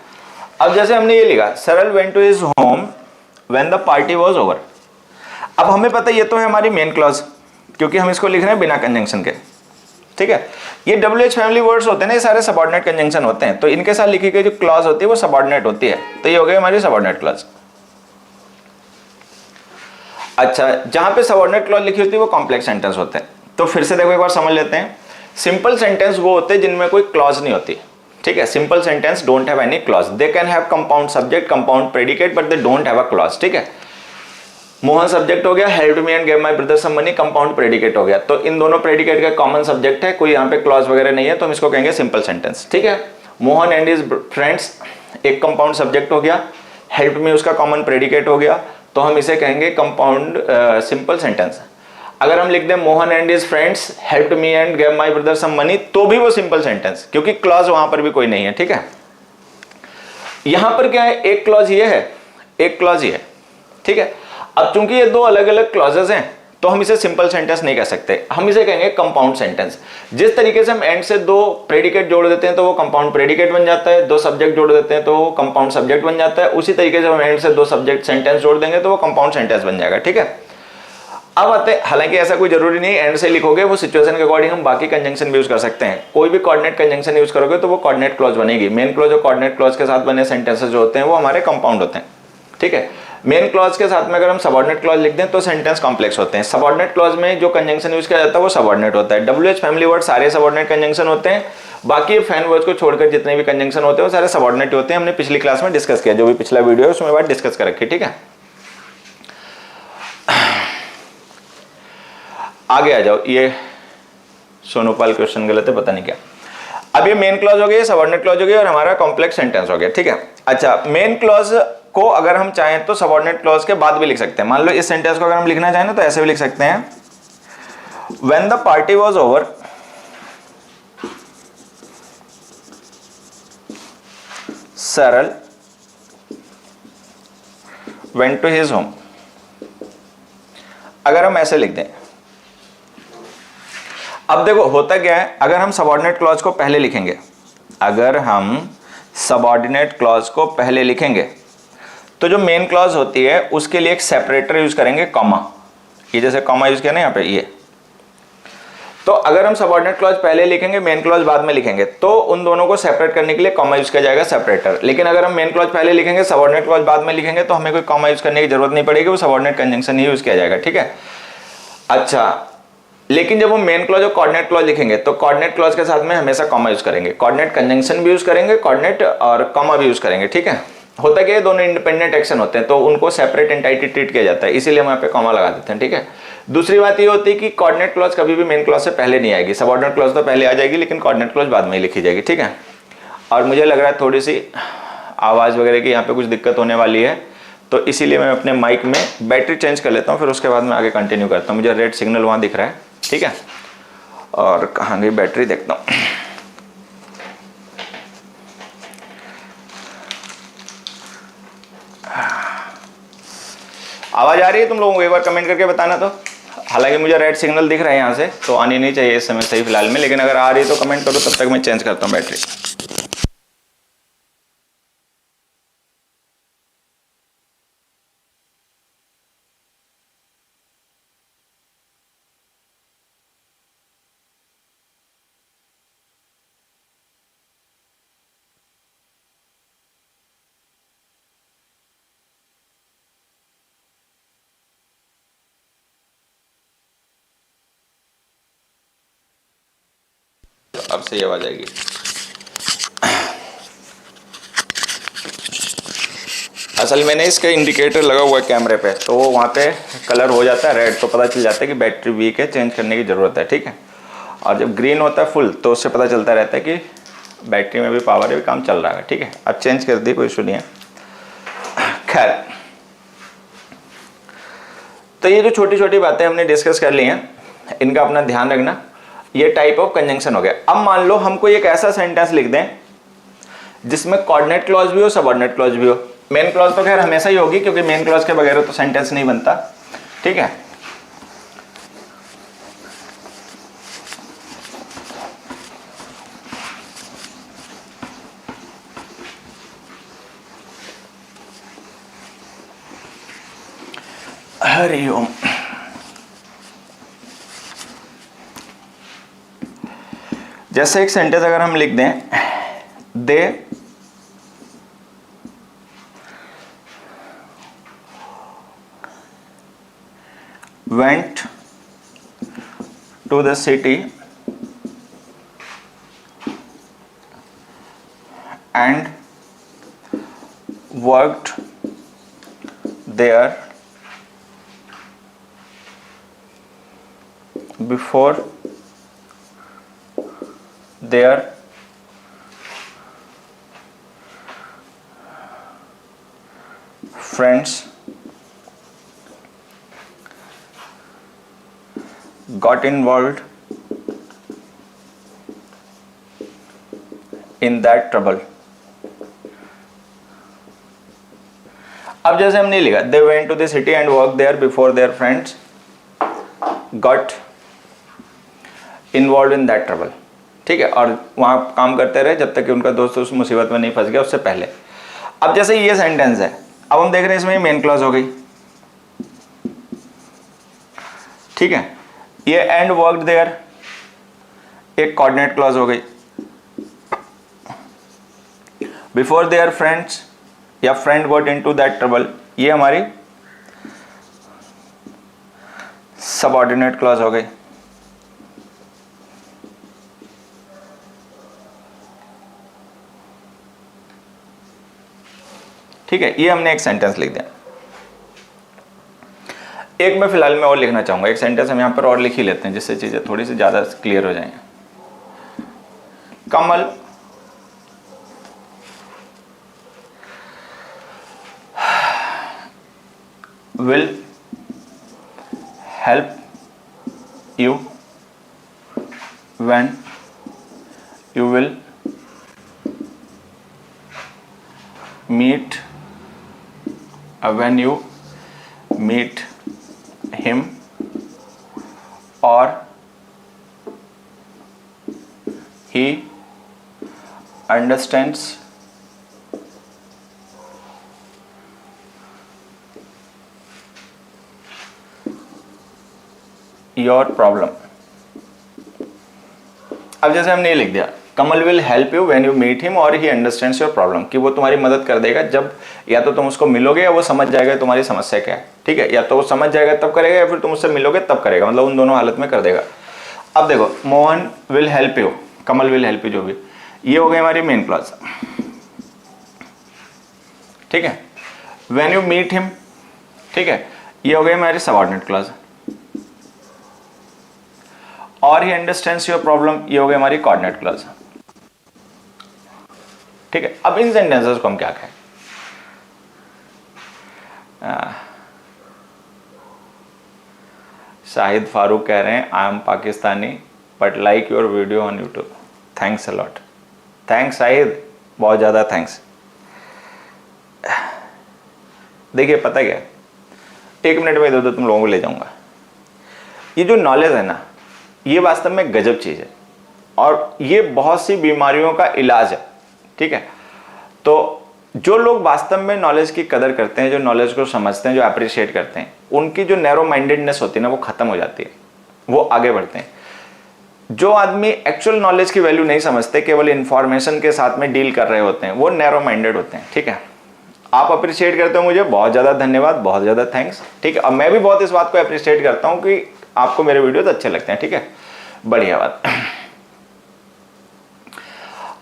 अब जैसे हमने ये लिखा सरल went to his home when the party was over। अब हमें पता ये तो है हमारी मेन क्लॉज, क्योंकि हम इसको लिख रहे हैं बिना कंजंक्शन के, ठीक है। ये WH फैमिली वर्ड्स होते हैं ना, ये सारे सबऑर्डिनेट कंजंक्शन होते हैं, तो इनके साथ लिखी गई जो क्लॉज होती है वो सबऑर्डिनेट होती है, तो ये हो गई हमारी सबऑर्डिनेट क्लॉज। अच्छा, जहां पे सबऑर्डिनेट क्लॉज लिखी होती है वो कॉम्प्लेक्स सेंटेंस होते हैं। तो फिर से देखो एक बार समझ लेते हैं। सिंपल सेंटेंस वो होते हैं जिनमें कोई क्लॉज नहीं होती, ठीक है। Simple sentence don't have any clause, they can have compound subject, compound predicate, but they don't have a clause, ठीक है। मोहन सब्जेक्ट हो गया, helped me and gave my brother some money compound predicate हो गया, तो इन दोनों प्रेडिकेट का common subject है, कोई यहाँ पे क्लॉज वगैरह नहीं है, तो हम इसको कहेंगे सिंपल सेंटेंस, ठीक है। मोहन एंड हिज फ्रेंड्स एक कंपाउंड सब्जेक्ट हो गया, हेल्प्ड मी उसका कॉमन प्रेडिकेट हो गया, तो हम इसे कहेंगे कंपाउंड सिंपल सेंटेंस। अगर हम लिख दें Mohan and his friends helped me and gave my brother some money, तो भी वो सिंपल सेंटेंस, क्योंकि क्लॉज वहां पर भी कोई नहीं है, ठीक है। यहां पर क्या है, एक क्लॉज ये है, एक क्लॉज ये है, ठीक है। अब चूंकि ये दो अलग अलग क्लॉजेस हैं, तो हम इसे सिंपल सेंटेंस नहीं कह सकते, हम इसे कहेंगे कंपाउंड सेंटेंस। जिस तरीके से हम एंड से दो प्रेडिकेट जोड़ देते हैं तो वो कंपाउंड प्रेडिकेट बन जाता है, दो सब्जेक्ट जोड़ देते हैं तो वो कंपाउंड सब्जेक्ट बन जाता है, उसी तरीके से हम एंड से दो सब्जेक्ट सेंटेंस जोड़ देंगे तो वो कंपाउंड सेंटेंस बन जाएगा, ठीक है। अब आते हैं, हालांकि ऐसा कोई जरूरी नहीं एंड से लिखोगे, वो सिचुएशन के अकॉर्डिंग हम बाकी कंजंक्शन भी यूज कर सकते हैं। कोई भी कोऑर्डिनेट कंजंक्शन यूज करोगे तो वो कोऑर्डिनेट क्लॉज बनेगी। मेन क्लॉज और कोऑर्डिनेट क्लॉज के साथ बने सेंटेंसेस जो होते हैं वो हमारे कंपाउंड होते हैं, ठीक है। मेन क्लॉज के साथ में अगर हम सबऑर्डिनेट क्लॉज लिख दें तो सेंटेंस कॉम्प्लेक्स होते हैं। सबऑर्डिनेट क्लॉज में जो कंजंक्शन यूज किया जाता है वो सबऑर्डिनेट होता है। WH फैमिली वर्ड सारे सबऑर्डिनेट कंजंक्शन होते हैं, बाकी फैन वर्ड्स को छोड़कर जितने भी कंजंक्शन होते हैं वो सारे सबऑर्डिनेट होते हैं। हमने पिछली क्लास में डिस्कस किया, जो भी पिछला वीडियो है उसमें बात डिस्कस कर रखी, ठीक है। आगे आ जाओ, ये सोनोपाल क्वेश्चन गलत है, पता नहीं क्या। अब ये मेन क्लॉज हो गई, सबऑर्डिनेट क्लॉज हो गई और हमारा कॉम्प्लेक्स सेंटेंस हो गया, ठीक है। अच्छा, मेन क्लॉज को अगर हम चाहें तो सबऑर्डिनेट क्लॉज के बाद भी लिख सकते हैं। मान लो इस सेंटेंस को अगर हम लिखना चाहें ना तो ऐसे भी लिख सकते हैं, when the party was over सरल वेंट टू हिज होम। अगर हम ऐसे लिख दें, अब देखो होता क्या है, अगर हम सबऑर्डिनेट क्लॉज को पहले लिखेंगे, अगर हम सबऑर्डिनेट क्लॉज को पहले लिखेंगे तो जो मेन क्लॉज होती है उसके लिए एक सेपरेटर यूज करेंगे, कॉमा। ये जैसे कॉमा यूज किया ना यहाँ पे, ये तो अगर हम सबऑर्डिनेट क्लॉज पहले लिखेंगे, मेन क्लॉज बाद में लिखेंगे, तो उन दोनों को सेपरेट करने के लिए कॉमा यूज किया जाएगा, सेपरेटर। लेकिन अगर हम मेन क्लॉज पहले लिखेंगे, सबऑर्डिनेट क्लॉज बाद में लिखेंगे, तो हमें कोई कॉमा यूज करने की जरूरत नहीं पड़ेगी, वो सबऑर्डिनेट कंजंक्शन ही यूज किया जाएगा, ठीक है। अच्छा, लेकिन जब हम मेन क्लॉज और कोऑर्डिनेट क्लॉज लिखेंगे तो कोऑर्डिनेट क्लॉज के साथ में हमेशा कॉमा यूज करेंगे, कोऑर्डिनेट कंजंक्शन भी यूज करेंगे, कोऑर्डिनेट और कॉमा भी यूज करेंगे, ठीक है। होता क्या है, दोनों इंडिपेंडेंट एक्शन होते हैं तो उनको सेपरेट एंटाइटी ट्रीट किया जाता है, इसीलिए हम यहाँ पे कॉमा लगा देते हैं, ठीक है। दूसरी बात ये होती है कि कोऑर्डिनेट क्लॉज कभी भी मेन क्लॉज से पहले नहीं आएगी, सबऑर्डिनेट क्लॉज तो पहले आ जाएगी लेकिन कोऑर्डिनेट क्लॉज बाद में ही लिखी जाएगी, ठीक है। और मुझे लग रहा है थोड़ी सी आवाज़ वगैरह की यहाँ पे कुछ दिक्कत होने वाली है, तो इसीलिए मैं अपने माइक में बैटरी चेंज कर लेता हूँ, फिर उसके बाद मैं आगे कंटिन्यू करता हूँ। मुझे रेड सिग्नल वहाँ दिख रहा है, ठीक है। और कहाँ गई बैटरी, देखता हूँ। आवाज आ रही है तुम लोगों को, एक बार कमेंट करके बताना। तो हालांकि मुझे रेड सिग्नल दिख रहा है यहाँ से, तो आनी नहीं चाहिए इस समय सही फिलहाल में, लेकिन अगर आ रही है तो कमेंट करो, तब तक मैं चेंज करता हूँ बैटरी। अब सही आवाज आएगी। असल में इसका इंडिकेटर लगा हुआ है कैमरे पे, तो वो वहाँ पे कलर हो जाता है रेड, तो पता चल जाता है कि बैटरी वीक है, चेंज करने की ज़रूरत है, ठीक है। और जब ग्रीन होता है फुल, तो उससे पता चलता रहता है कि बैटरी में भी पावर है, भी काम चल रहा है, ठीक है। अब चेंज कर दी, कोई इशू नहीं है। खैर, तो ये जो छोटी छोटी बातें हमने डिस्कस कर ली हैं, इनका अपना ध्यान रखना। ये टाइप ऑफ कंजंक्शन हो गया। अब मान लो हमको एक ऐसा सेंटेंस लिख दें जिसमें कोऑर्डिनेट क्लॉज भी हो, सबऑर्डिनेट क्लॉज भी हो। मेन क्लॉज तो खैर हमेशा ही होगी, क्योंकि मेन क्लॉज के बगैर तो सेंटेंस नहीं बनता, ठीक है। हरि ओम। जैसे एक सेंटेंस अगर हम लिख दें, दे went to the city and worked there before their friends got involved in that trouble. अब जैसे हमने लिखा, they went to the city and worked there before their friends got involved in that trouble. ठीक है, और वहां काम करते रहे जब तक कि उनका दोस्त उस मुसीबत में नहीं फंस गया उससे पहले। अब जैसे ये सेंटेंस है, अब हम देख रहे हैं इसमें मेन क्लॉज हो गई, ठीक है, ये एंड वर्कड देयर एक कोऑर्डिनेट क्लॉज हो गई, बिफोर देयर फ्रेंड्स या friend got into that trouble ये हमारी सबऑर्डिनेट क्लॉज हो गई। ठीक है, ये हमने एक सेंटेंस लिख दिया। एक मैं फिलहाल में और लिखना चाहूंगा, एक सेंटेंस हम यहां पर और लिख ही लेते हैं जिससे चीजें थोड़ी सी ज्यादा क्लियर हो जाएं। कमल will help you when you will meet when you meet him or he understands your problem. अब जैसे हमने ये लिख दिया, Kamal will help you when you meet him और ही अंडरस्टैंड्स योर प्रॉब्लम, कि वो तुम्हारी मदद कर देगा जब या तो तुम उसको मिलोगे या वो समझ जाएगा तुम्हारी समस्या क्या है। ठीक है, या तो वो समझ जाएगा तब करेगा या फिर तुम उससे मिलोगे तब करेगा, मतलब उन दोनों हालत में कर देगा। अब देखो, Mohan will help you, Kamal will help you, जो भी, ये हो गई हमारी मेन क्लॉज। ठीक है, व्हेन यू मीट हिम, ठीक है, ये हो गई हमारी सबऑर्डिनेट क्लॉज। और ही अंडरस्टैंड्स योर प्रॉब्लम, ये हो गई हमारी कोऑर्डिनेट क्लॉज। ठीक है, अब इन सेंटेंसेस को हम क्या कहें? शाहिद फारूक कह रहे हैं I am Pakistani but like your video on YouTube, thanks a lot. Thanks Shahid, बहुत ज्यादा थैंक्स। देखिए पता क्या, एक मिनट में इधर तुम लोगों को ले जाऊंगा। ये जो नॉलेज है ना, ये वास्तव में गजब चीज है और ये बहुत सी बीमारियों का इलाज है। ठीक है, तो जो लोग वास्तव में नॉलेज की कदर करते हैं, जो नॉलेज को समझते हैं, जो अप्रिशिएट करते हैं, उनकी जो नैरो माइंडेडनेस होती है ना, वो खत्म हो जाती है, वो आगे बढ़ते हैं। जो आदमी एक्चुअल नॉलेज की वैल्यू नहीं समझते, केवल इंफॉर्मेशन के साथ में डील कर रहे होते हैं, वो नैरो माइंडेड होते हैं। ठीक है, आप अप्रिशिएट करते हो मुझे, बहुत ज्यादा धन्यवाद, बहुत ज्यादा थैंक्स। ठीक है, और मैं भी बहुत इस बात को अप्रिशिएट करता हूं कि आपको मेरे वीडियोस अच्छे लगते हैं। ठीक है, बढ़िया बात।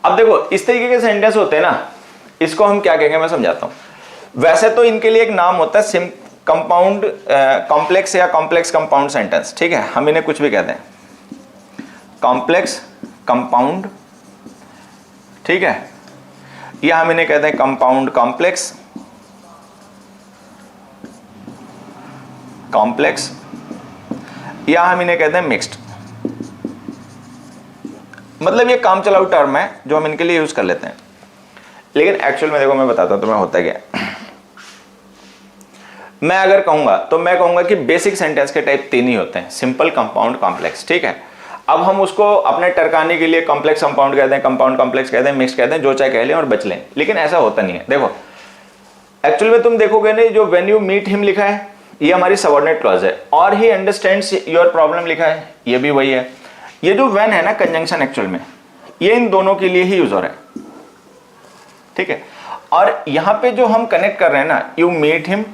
अब देखो, इस तरीके के सेंटेंस होते हैं ना, इसको हम क्या कहेंगे मैं समझाता हूं। वैसे तो इनके लिए एक नाम होता है कंपाउंड कॉम्प्लेक्स या कॉम्प्लेक्स कंपाउंड सेंटेंस। ठीक है, हम इन्हें कुछ भी कहते हैं, कॉम्प्लेक्स कंपाउंड, ठीक है, या हम इन्हें कहते हैं कंपाउंड कॉम्प्लेक्स, कॉम्प्लेक्स, या हम इन्हें कहते हैं मिक्स्ड। मतलब ये काम चलाऊ टर्म है जो हम इनके लिए यूज कर लेते हैं, लेकिन एक्चुअल में देखो मैं बताता हूं तुम्हें होता क्या है। मैं अगर कहूंगा तो मैं कहूंगा कि बेसिक सेंटेंस के टाइप 3 ही होते हैं, सिंपल, कंपाउंड, कॉम्प्लेक्स। ठीक है, अब हम उसको अपने टरकाने के लिए कॉम्प्लेक्स कंपाउंड कहते हैं, कंपाउंड कॉम्प्लेक्स कहते हैं, मिक्स कहते हैं, जो चाहे कह लें और बच लें, लेकिन ऐसा होता नहीं है। देखो एक्चुअल में तुम देखोगे नहीं, जो व्हेन यू मीट हिम लिखा है ये हमारी सबऑर्डिनेट क्लॉज है, और ही अंडरस्टैंड्स योर प्रॉब्लम लिखा है ये भी वही है। ये जो व्हेन है ना कंजंक्शन, एक्चुअल में ये इन दोनों के लिए ही यूज हो रहा है, ठीक है। और यहां पे जो हम कनेक्ट कर रहे हैं ना, you meet him,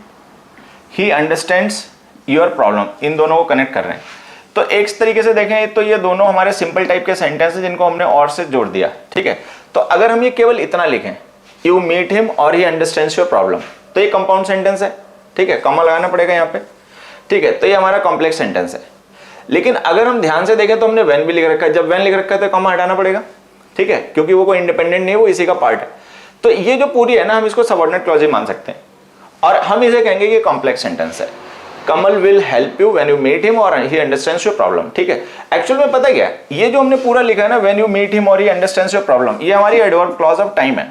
he understands your problem, इन दोनों को कनेक्ट कर रहे हैं। तो एक तरीके से देखें तो ये दोनों हमारे सिंपल टाइप के सेंटेंस हैं जिनको हमने और से जोड़ दिया, ठीक है। तो अगर हम ये केवल इतना लिखें, यू मीट हिम और ही अंडरस्टैंड्स योर प्रॉब्लम, तो ये कंपाउंड सेंटेंस है, ठीक है, कॉमा लगाना पड़ेगा यहाँ पे, ठीक है। तो ये हमारा कॉम्प्लेक्स सेंटेंस है। लेकिन अगर हम ध्यान से देखें तो हमने व्हेन भी लिख रखा है, जब व्हेन लिख रखा है तो कॉमा हटाना पड़ेगा, ठीक है, क्योंकि वो कोई इंडिपेंडेंट नहीं है, वो इसी का पार्ट है। तो ये जो पूरी है ना, हम इसको सबऑर्डिनेट क्लॉज ही मान सकते हैं और हम इसे कहेंगे कि कॉम्प्लेक्स सेंटेंस है। Kamal will help you when you meet him और ही अंडरस्टैंड्स योर प्रॉब्लम, ठीक है। एक्चुअल में पता क्या है, ये जो हमने पूरा लिखा है ना, व्हेन यू मीट हिम और ही अंडरस्टैंड्स योर प्रॉब्लम, ये हमारी एडवर्ब क्लॉज ऑफ टाइम है।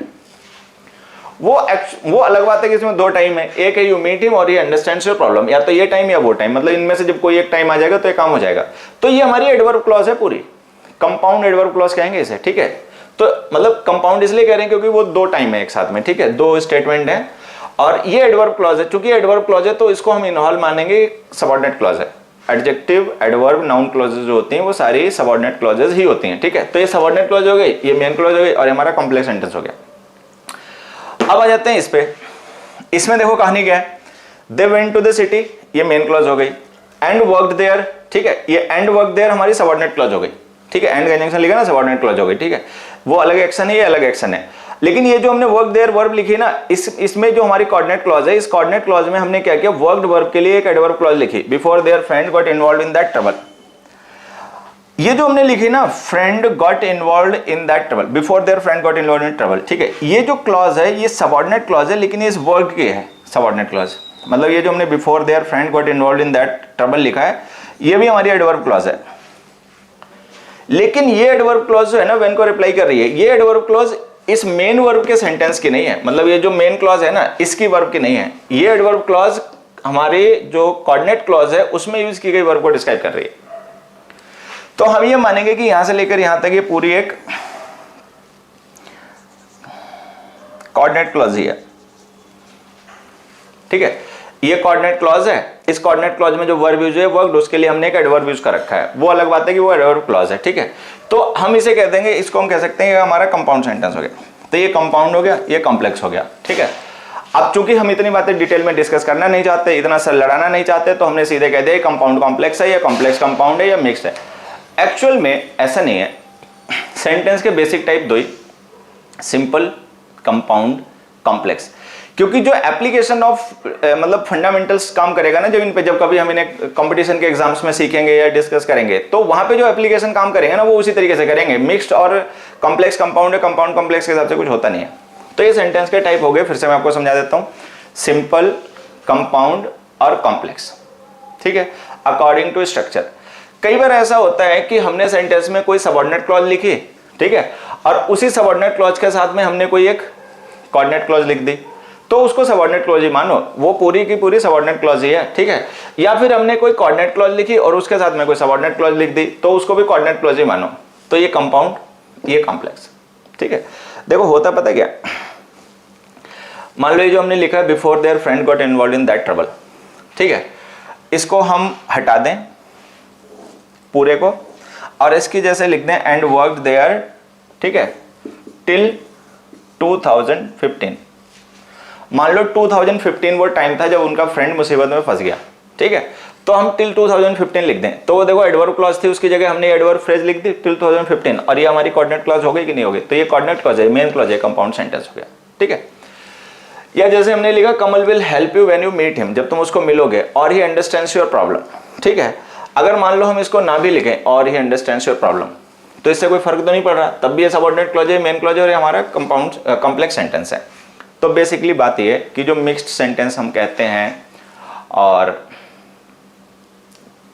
वो अलग बात है कि इसमें दो टाइम है, एक है यू मीट हिम और ही अंडरस्टैंड्स योर प्रॉब्लम, या तो ये टाइम या वो टाइम, मतलब इनमें से जब कोई एक टाइम आ जाएगा तो ये काम हो जाएगा। तो ये हमारी एडवर्ब क्लॉज है पूरी, कंपाउंड एडवर्ब क्लॉज कहेंगे इसे, ठीक है। तो मतलब कंपाउंड इसलिए कह रहे हैं क्योंकि वो दो टाइम है एक साथ में, ठीक है, दो स्टेटमेंट है और ये एडवर्ब क्लॉज है। चूंकि एडवर्ब क्लॉज है तो इसको हम इनवॉल्व मानेंगे, सबऑर्डिनेट क्लॉज है। एडजेक्टिव, एडवर्ब, नाउन क्लॉजेज जो होती हैं वो सारी सबऑर्डिनेट क्लॉजेज ही होती हैं, ठीक है। तो ये सबऑर्डिनेट क्लॉज हो गई, ये मेन क्लॉज हो गई और हमारा कॉम्प्लेक्स सेंटेंस हो गया। अब आ जाते हैं इस पे, इसमें देखो कहानी क्या है, they went to the city, ये मेन क्लॉज हो गई। एंड वर्कड देयर, ठीक है, ये एंड वर्क देयर हमारी सबऑर्डिनेट क्लॉज हो गई, ठीक है। एंड कंजंक्शन लिखा ना, सबऑर्डिनेट क्लॉज हो गई, ठीक है। वो अलग एक्शन है, ये अलग एक्शन है। लेकिन ये जो हमने वर्क देयर वर्ब लिखी है ना, इसमें जो हमारी कोऑर्डिनेट क्लॉज है, इस कोऑर्डिनेट क्लॉज में हमने क्या किया, वर्कड वर्ब के लिए एक एडवर्ब क्लॉज लिखी, before there friend got involved in that trouble. ये जो हमने लिखी ना, friend got involved in that trouble, before there friend got involved in trouble, ठीक है। ये जो क्लॉज है ये सबऑर्डिनेट क्लॉज है, लेकिन ये इस वर्ड की है सबऑर्डिनेट क्लॉज। मतलब ये जो हमने before there friend got involved in that trouble लिखा है, ये भी हमारी एडवर्ब क्लॉज है। लेकिन ये एडवर्ब क्लॉज जो है ना, व्हेन को रिप्लाई कर रही है, ये एडवर्ब क्लॉज इस मेन वर्ब के सेंटेंस की नहीं है। मतलब ये जो मेन क्लॉज है ना, इसकी वर्ब की नहीं है। ये एडवर्ब क्लॉज हमारे जो कोऑर्डिनेट क्लॉज है उसमें यूज की गई वर्ब को डिस्क्राइब कर रही है। तो हम ये मानेंगे कि यहां से लेकर यहां तक ये पूरी एक कोऑर्डिनेट क्लॉज ही है, ठीक है। ये कोऑर्डिनेट क्लॉज है, इस कोऑर्डिनेट क्लॉज में जो वर्ब यूज है वर्क्ड, उसके लिए हमने एक एडवर्ब यूज कर रखा है। वो अलग बात है कि वो एडवर्ब क्लॉज है, ठीक है। तो हम इसे कह देंगे, इसको हम कह सकते हैं हमारा कंपाउंड सेंटेंस हो गया। तो ये कंपाउंड हो गया, ये कॉम्प्लेक्स हो गया, ठीक है। अब चूंकि हम इतनी बातें डिटेल में डिस्कस करना नहीं चाहते, इतना सर लड़ाना नहीं चाहते, तो हमने सीधे कह दिया कंपाउंड कॉम्प्लेक्स है, या कॉम्प्लेक्स कंपाउंड है, या मिक्स्ड है। एक्चुअल में ऐसा नहीं है। सेंटेंस के बेसिक टाइप दो ही, सिंपल, कंपाउंड, कॉम्प्लेक्स। क्योंकि जो एप्लीकेशन ऑफ मतलब फंडामेंटल्स काम करेगा ना, जब इन पे जब कभी हम इन्हें कंपटीशन के एग्जाम्स में सीखेंगे या डिस्कस करेंगे, तो वहां पे जो एप्लीकेशन काम करेंगे ना, वो उसी तरीके से करेंगे। मिक्स्ड और कॉम्प्लेक्स कंपाउंड है, कंपाउंड कॉम्प्लेक्स के हिसाब से कुछ होता नहीं है। तो ये सेंटेंस के टाइप हो गए, फिर से मैं आपको समझा देता हूं, सिंपल, कंपाउंड और कॉम्प्लेक्स, ठीक है, अकॉर्डिंग टू स्ट्रक्चर। कई बार ऐसा होता है कि हमने सेंटेंस में कोई सबऑर्डिनेट क्लॉज लिखी, ठीक है, और उसी सबऑर्डिनेट क्लॉज के साथ में हमने कोई एक कोऑर्डिनेट क्लॉज लिख दी, तो उसको सबऑर्डिनेट क्लॉज ही मानो, वो पूरी की पूरी सबऑर्डिनेट क्लॉज ही है, ठीक है। या फिर हमने कोई कोऑर्डिनेट क्लॉज लिखी और उसके साथ में कोई सबऑर्डिनेट क्लॉज लिख दी, तो उसको भी कोऑर्डिनेट क्लॉज ही मानो। तो ये कंपाउंड, ये कॉम्प्लेक्स, ठीक है। देखो होता पता क्या, मान लो ये जो हमने लिखा है before there friend got involved in that trouble, ठीक है, इसको हम हटा दें पूरे को और इसकी जैसे लिख दें एंड वर्कड देयर, ठीक है, टिल 2015। मान लो 2015 वो टाइम था जब उनका फ्रेंड मुसीबत में फंस गया, ठीक है। तो हम टिल 2015 लिख दें, तो वो देखो एडवर्ब क्लॉज थी, उसकी जगह हमने एडवर्ब फ्रेज लिख दी टिल 2015, और ये हमारी कोऑर्डिनेट क्लॉज हो गई कि नहीं हो गई। तो ये कोऑर्डिनेट क्लॉज है, मेन क्लॉज है, कंपाउंड सेंटेंस हो गया, ठीक है। या जैसे हमने लिखा Kamal will help you when you meet him, जब तुम उसको मिलोगे, और ही अंडरस्टैंड्स योर प्रॉब्लम, ठीक है। अगर मान लो हम इसको ना भी लिखें और ही अंडरस्टैंड्स योर प्रॉब्लम, तो इससे कोई फर्क तो नहीं पड़ रहा, तब भी ये सबऑर्डिनेट क्लॉज है, मेन क्लॉज है, और ये हमारा कंपाउंड कॉम्प्लेक्स सेंटेंस है। तो बेसिकली बात ये है कि जो मिक्स्ड सेंटेंस हम कहते हैं और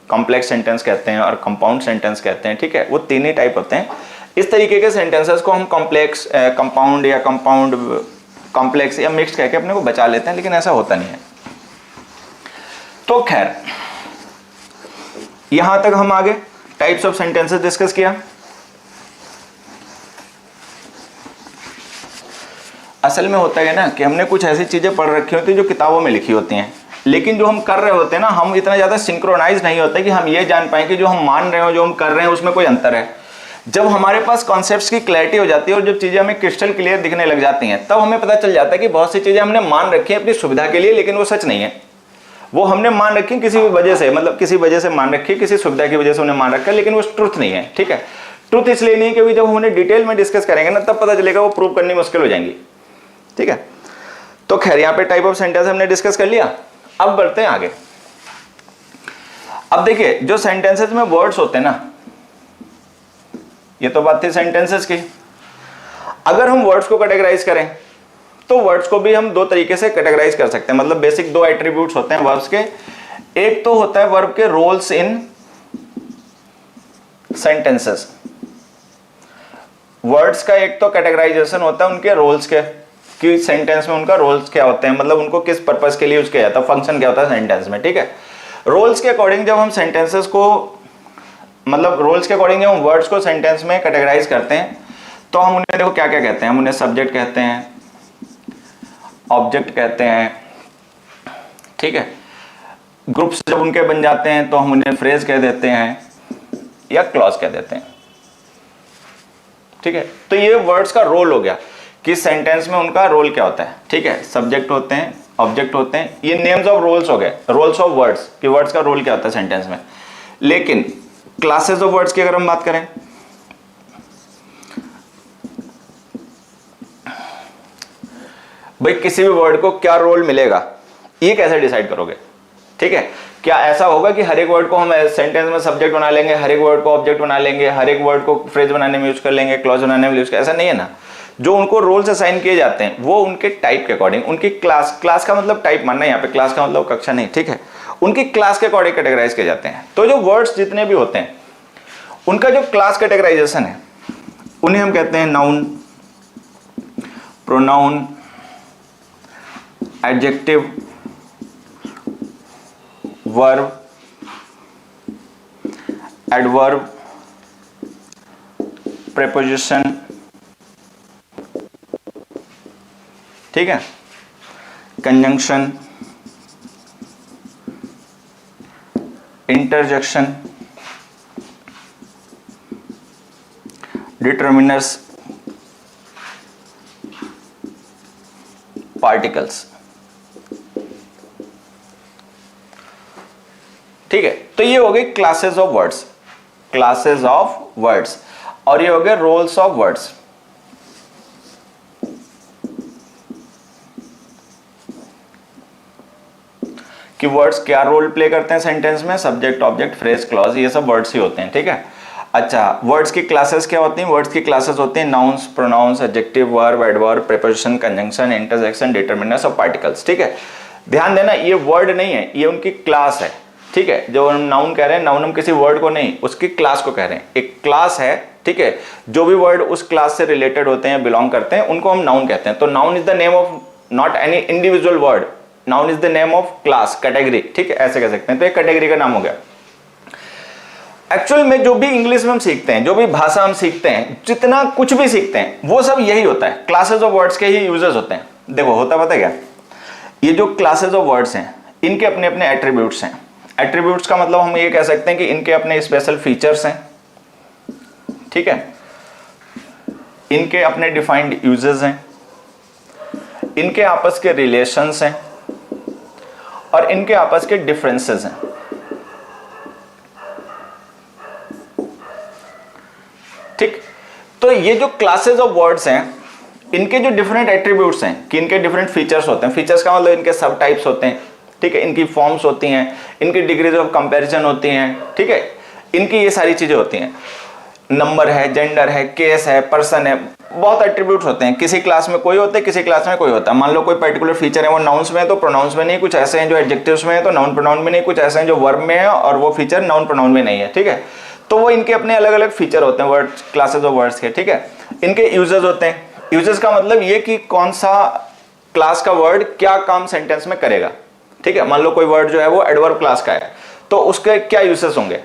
कॉम्प्लेक्स सेंटेंस कहते हैं और कंपाउंड सेंटेंस कहते हैं, ठीक है, वो तीन ही टाइप होते हैं। इस तरीके के सेंटेंसेस को हम कॉम्प्लेक्स, कंपाउंड या कंपाउंड कॉम्प्लेक्स या मिक्स्ड कह के अपने को बचा लेते हैं, लेकिन ऐसा होता नहीं है। तो खैर यहां तक हम आगे टाइप्स ऑफ सेंटेंसेस डिस्कस किया। असल में होता है ना कि हमने कुछ ऐसी चीजें पढ़ रखी होती हैं जो किताबों में लिखी होती हैं, लेकिन जो हम कर रहे होते हैं ना, हम इतना ज्यादा सिंक्रोनाइज नहीं होते कि हम ये जान पाए कि जो हम मान रहे हो, जो हम कर रहे हैं, उसमें कोई अंतर है। जब हमारे पास कॉन्सेप्ट्स की क्लैरिटी हो जाती है और जब चीजें हमें क्रिस्टल क्लियर दिखने लग जाती हैं, तब हमें पता चल जाता है कि बहुत सी चीजें हमने मान रखी हैं अपनी सुविधा के लिए, लेकिन वो सच नहीं है। वो हमने मान रखी किसी भी वजह से, मतलब किसी वजह से मान रखी, किसी सुविधा की वजह से उन्हें मान रखा है, लेकिन वो ट्रुथ नहीं है। ठीक है, ट्रुथ इसलिए नहीं है क्योंकि जब हम उन्हें डिटेल में डिस्कस करेंगे ना, तब पता चलेगा वो प्रूव करनी मुश्किल हो जाएंगी। ठीक है, तो खैर यहाँ पे टाइप ऑफ सेंटेंस हमने डिस्कस कर लिया। अब बढ़ते हैं आगे। अब देखिए, जो सेंटेंसेस में वर्ड्स होते हैं ना, ये तो बात थी सेंटेंसेस की। अगर हम वर्ड्स को कैटेगराइज करें तो वर्ड्स को भी हम दो तरीके से कैटेगराइज कर सकते हैं। मतलब बेसिक दो एट्रीब्यूट्स होते हैं वर्ब्स के। एक तो होता है वर्ब के रोल्स इन सेंटेंसेस। वर्ड्स का एक तो कैटेगराइजेशन होता है उनके रोल्स के, कि सेंटेंस में उनका रोल्स क्या होते हैं, मतलब उनको किस पर्पस के लिए यूज किया जाता है, फंक्शन क्या होता है सेंटेंस में। ठीक है, रोल्स के अकॉर्डिंग जब हम सेंटेंसेस को, मतलब रोल्स के अकॉर्डिंग जब हम वर्ड्स को सेंटेंस में कैटेगराइज करते हैं, तो हम उन्हें देखो क्या क्या कहते हैं। हम उन्हें सब्जेक्ट कहते हैं, ऑब्जेक्ट कहते हैं। ठीक है, ग्रुप्स जब उनके बन जाते हैं तो हम उन्हें फ्रेज कह देते हैं या क्लॉज कह देते हैं। ठीक है, तो ये वर्ड्स का रोल हो गया कि सेंटेंस में उनका रोल क्या होता है। ठीक है, सब्जेक्ट होते हैं, ऑब्जेक्ट होते हैं, ये नेम्स ऑफ रोल्स हो गए, रोल्स ऑफ वर्ड्स, कि वर्ड्स का रोल क्या होता है सेंटेंस में। लेकिन क्लासेस ऑफ वर्ड्स की अगर हम बात करें, भाई किसी भी वर्ड को क्या रोल मिलेगा, ये कैसे डिसाइड करोगे। ठीक है, क्या ऐसा होगा कि हर एक वर्ड को हम सेंटेंस में सब्जेक्ट बना लेंगे, हर एक वर्ड को ऑब्जेक्ट बना लेंगे, हर एक वर्ड को फ्रेज बनाने में यूज कर लेंगे, क्लॉज बनाने में यूज कर, ऐसा नहीं है ना। जो उनको रोल्स असाइन किए जाते हैं वो उनके टाइप के अकॉर्डिंग, उनकी क्लास, क्लास का मतलब टाइप मानना है यहाँ पे, क्लास का मतलब कक्षा नहीं। ठीक है, उनकी क्लास के अकॉर्डिंग कैटेगराइज किए जाते हैं। तो जो वर्ड्स जितने भी होते हैं उनका जो क्लास कैटेगराइजेशन है, उन्हें हम कहते हैं noun, pronoun, adjective, verb, adverb, preposition. ठीक है, कंजंक्शन, इंटरजेक्शन, डिटर्मिनर्स, पार्टिकल्स। ठीक है, तो ये हो गई classes of words, classes of words, और ये हो गए रोल्स ऑफ वर्ड्स। कि वर्ड्स क्या रोल प्ले करते हैं सेंटेंस में, सब्जेक्ट, ऑब्जेक्ट, फ्रेज, क्लॉज, ये सब वर्ड्स ही होते हैं। ठीक है, अच्छा, वर्ड्स की क्लासेस क्या होती हैं। वर्ड्स की क्लासेस होती हैं nouns, pronouns, adjective, verb, adverb, preposition, conjunction, interjection, determiners और पार्टिकल्स। ठीक है, ध्यान देना, ये वर्ड नहीं है, ये उनकी क्लास है। ठीक है, जो हम नाउन कह रहे हैं, नाउन हम किसी वर्ड को नहीं, उसकी क्लास को कह रहे हैं। एक क्लास है, ठीक है, जो भी वर्ड उस क्लास से रिलेटेड होते हैं, बिलोंग करते हैं, उनको हम नाउन कहते हैं। तो noun is the name of not any individual word, noun is the name of class, category. ठीक है, ऐसे कह सकते हैं। तो एक कैटेगरी का नाम हो गया। एक्चुअल में जो भी इंग्लिश में हम सीखते हैं, जो भी भाषा हम सीखते हैं, जितना कुछ भी सीखते हैं, वो सब यही होता है, क्लासेस ऑफ वर्ड्स के ही यूजेस होते हैं। देखो होता पता है क्या, ये जो क्लासेस ऑफ वर्ड्स हैं, इनके अपने अपने एट्रीब्यूट्स हैं। एट्रीब्यूट्स का मतलब हम ये कह सकते हैं कि इनके अपने स्पेशल फीचर्स हैं। ठीक है, इनके अपने डिफाइंड यूजेस हैं, इनके आपस के रिलेशंस हैं, और इनके आपस के डिफरेंसेस हैं। ठीक, तो ये जो क्लासेस ऑफ वर्ड्स हैं, इनके जो डिफरेंट एट्रीब्यूट्स हैं, कि इनके डिफरेंट फीचर्स होते हैं। फीचर्स का मतलब इनके सब टाइप्स होते हैं। ठीक है, इनकी फॉर्म्स होती हैं, इनकी डिग्रीज ऑफ कंपैरिजन होती हैं। ठीक है, इनकी ये सारी चीजें होती हैं। नंबर है, जेंडर है, केस है, पर्सन है, बहुत एट्रीब्यूट्स होते हैं। किसी क्लास में कोई होता है, किसी क्लास में कोई होता है। मान लो कोई पर्टिकुलर फीचर है, वो नाउन्स में है तो प्रोनाउंस में नहीं, कुछ ऐसे हैं जो एडजेक्टिव्स में है तो नाउन प्रोनाउन में नहीं, कुछ ऐसे हैं जो वर्ब में है और वो फीचर नाउन प्रोनाउन में नहीं है। ठीक है, तो वो इनके अपने अलग अलग फीचर होते हैं वर्ड, क्लासेस ऑफ वर्ड्स के। ठीक है, इनके यूजेस होते हैं। यूजेस का मतलब ये कि कौन सा क्लास का वर्ड क्या काम सेंटेंस में करेगा। ठीक है, मान लो कोई वर्ड जो है वो एडवर्ब क्लास का है, तो उसके क्या यूजेस होंगे।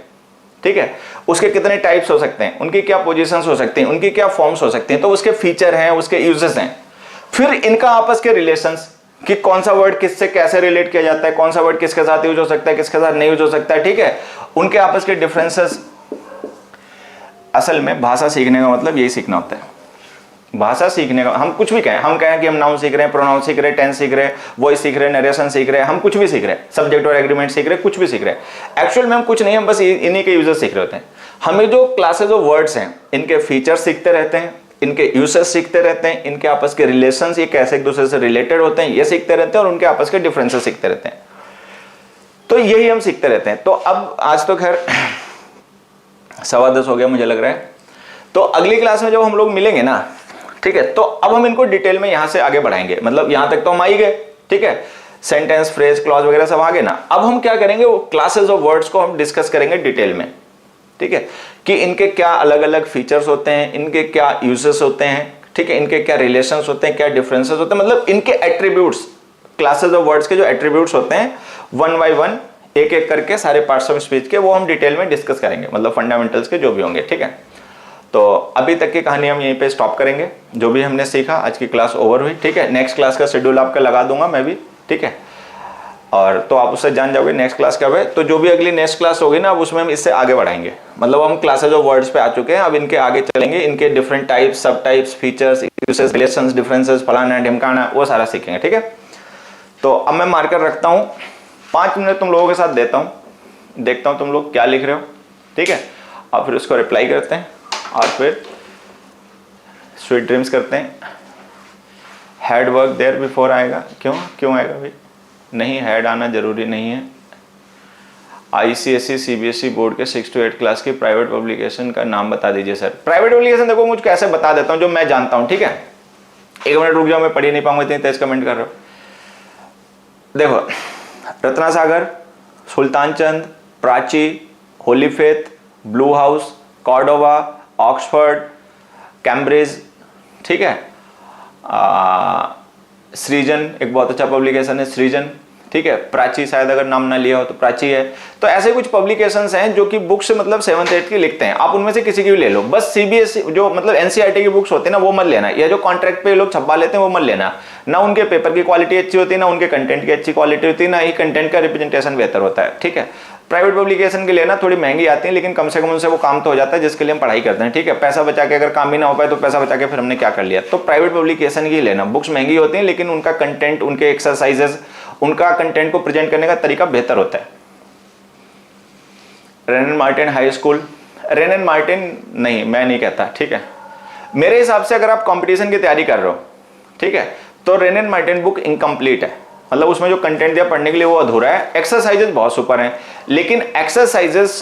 ठीक है, उसके कितने टाइप्स हो सकते हैं, उनकी क्या पोजीशंस हो सकती हैं, उनकी क्या फॉर्म्स हो सकती हैं, तो उसके फीचर हैं, उसके यूजेस हैं। फिर इनका आपस के रिलेशंस, कि कौन सा वर्ड किससे कैसे रिलेट किया जाता है, कौन सा वर्ड किसके साथ यूज हो सकता है, किसके साथ नहीं यूज हो सकता है। ठीक है, उनके आपस के डिफरेंसेस, असल में भाषा सीखने का मतलब यही सीखना होता है। भाषा सीखने का, हम कुछ भी कहें, हम कहें कि हम नाउन सीख रहे हैं, प्रोनाउन सीख रहे हैं, टेंस सीख रहे हैं, वॉइस सीख रहे हैं, नरेशन सीख रहे हैं, हम कुछ भी सीख रहे हैं, सब्जेक्ट और एग्रीमेंट सीख रहे हैं, कुछ भी सीख रहे हैं, एक्चुअल में हम कुछ नहीं, हम बस इन्हीं के यूजेस सीख रहे होते हैं। हमें जो क्लासेज ऑफ वर्ड्स हैं, इनके फीचर्स सीखते रहते हैं, इनके यूसेस सीखते रहते हैं, इनके आपस के रिलेशंस, ये कैसे एक दूसरे से रिलेटेड होते हैं, ये सीखते रहते हैं, और उनके आपस के डिफरेंसेस सीखते रहते हैं। तो यही हम सीखते रहते हैं। तो अब आज तो खैर 10:15 हो गया मुझे लग रहा है। तो अगली क्लास में जब हम लोग मिलेंगे ना, ठीक है, तो अब हम इनको डिटेल में यहां से आगे बढ़ाएंगे। मतलब यहां तक तो हम आ ही गए, ठीक है, सेंटेंस, फ्रेज, क्लॉज वगैरह सब आ गए ना। अब हम क्या करेंगे, वो क्लासेस ऑफ वर्ड्स को हम डिस्कस करेंगे डिटेल में, ठीक है, कि इनके क्या अलग अलग फीचर्स होते हैं, इनके क्या यूजेस होते हैं, ठीक है, इनके क्या रिलेशंस होते हैं, क्या डिफरेंसेस होते हैं, मतलब इनके एट्रीब्यूट्स, क्लासेस ऑफ वर्ड्स के जो एट्रीब्यूट्स होते हैं, वन बाय वन एक एक करके सारे पार्ट्स ऑफ स्पीच के वो हम डिटेल में डिस्कस करेंगे, मतलब फंडामेंटल्स के जो भी होंगे, ठीक है। तो अभी तक की कहानी हम यहीं पे स्टॉप करेंगे। जो भी हमने सीखा, आज की क्लास ओवर हुई, ठीक है। नेक्स्ट क्लास का शेड्यूल आपका लगा दूंगा मैं भी, ठीक है, और तो आप उससे जान जाओगे नेक्स्ट क्लास कब है। तो जो भी अगली नेक्स्ट क्लास होगी ना, अब उसमें हम इससे आगे बढ़ाएंगे। मतलब हम क्लासेज ऑफ वर्ड्स पे आ चुके हैं, अब इनके आगे चलेंगे, इनके डिफरेंट टाइप्स, सब types, features, uses, relations, differences, फलाना ढिमकाना, वो सारा सीखेंगे, ठीक है। तो अब मैं मार्कर रखता हूँ, 5 मिनट तुम लोगों के साथ देता हूँ, देखता हूँ तुम लोग क्या लिख रहे हो, ठीक है, और फिर उसको रिप्लाई करते हैं, और फिर स्वीट ड्रीम्स करते हैं। हेड वर्क देयर बिफोर आएगा, क्यों आएगा भाई? नहीं, हेड आना जरूरी नहीं है। ICSE CBSE बोर्ड के 6 to 8 क्लास की प्राइवेट पब्लिकेशन का नाम बता दीजिए सर। प्राइवेट पब्लिकेशन देखो मुझे कैसे बता देता हूँ, जो मैं जानता हूँ, ठीक है। 1 मिनट रुक जाओ, मैं पढ़ ही नहीं पाऊंगा, इतनी तेज कमेंट कर रहे हो। देखो, Ratna Sagar, Sultan Chand, Prachi, Holy Faith, Blue House, Cordova, Oxford, Cambridge, ठीक है, सृजन एक बहुत अच्छा पब्लिकेशन है, सृजन, ठीक है, प्राची, शायद अगर नाम ना लिया हो तो प्राची है। तो ऐसे कुछ पब्लिकेशंस हैं जो कि बुक्स मतलब 7th 8th की लिखते हैं, आप उनमें से किसी की भी ले लो। बस CBSE जो मतलब NCERT की बुक्स होती है ना, वो मत लेना, या जो कॉन्ट्रैक्ट पे लोग छपवा लेते हैं वो मत लेना। ना उनके पेपर की क्वालिटी अच्छी होती है, ना उनके कंटेंट की अच्छी क्वालिटी होती है, ना ही कंटेंट का रिप्रेजेंटेशन बेहतर होता है, ठीक है। प्राइवेट पब्लिकेशन के लिए ना थोड़ी महंगी आती है, लेकिन कम से कम उनसे वो काम तो हो जाता है जिसके लिए हम पढ़ाई करते हैं, ठीक है। पैसा बचा के अगर काम भी ना हो पाए तो पैसा बचा के फिर हमने क्या कर लिया। तो प्राइवेट पब्लिकेशन की लेना, बुक्स महंगी होती हैं, लेकिन उनका कंटेंट, उनके एक्सरसाइजेस, उनका कंटेंट को प्रेजेंट करने का तरीका बेहतर होता है। Rain and Martin high school, rain and Martin नहीं, मैं नहीं कहता, ठीक है। मेरे हिसाब से अगर आप कंपटीशन की तैयारी कर रहे हो, ठीक है, तो rain and Martin book incomplete है, मतलब उसमें जो कंटेंट दिया पढ़ने के लिए वो अधूरा है। एक्सरसाइजेस बहुत सुपर हैं, लेकिन एक्सरसाइजेस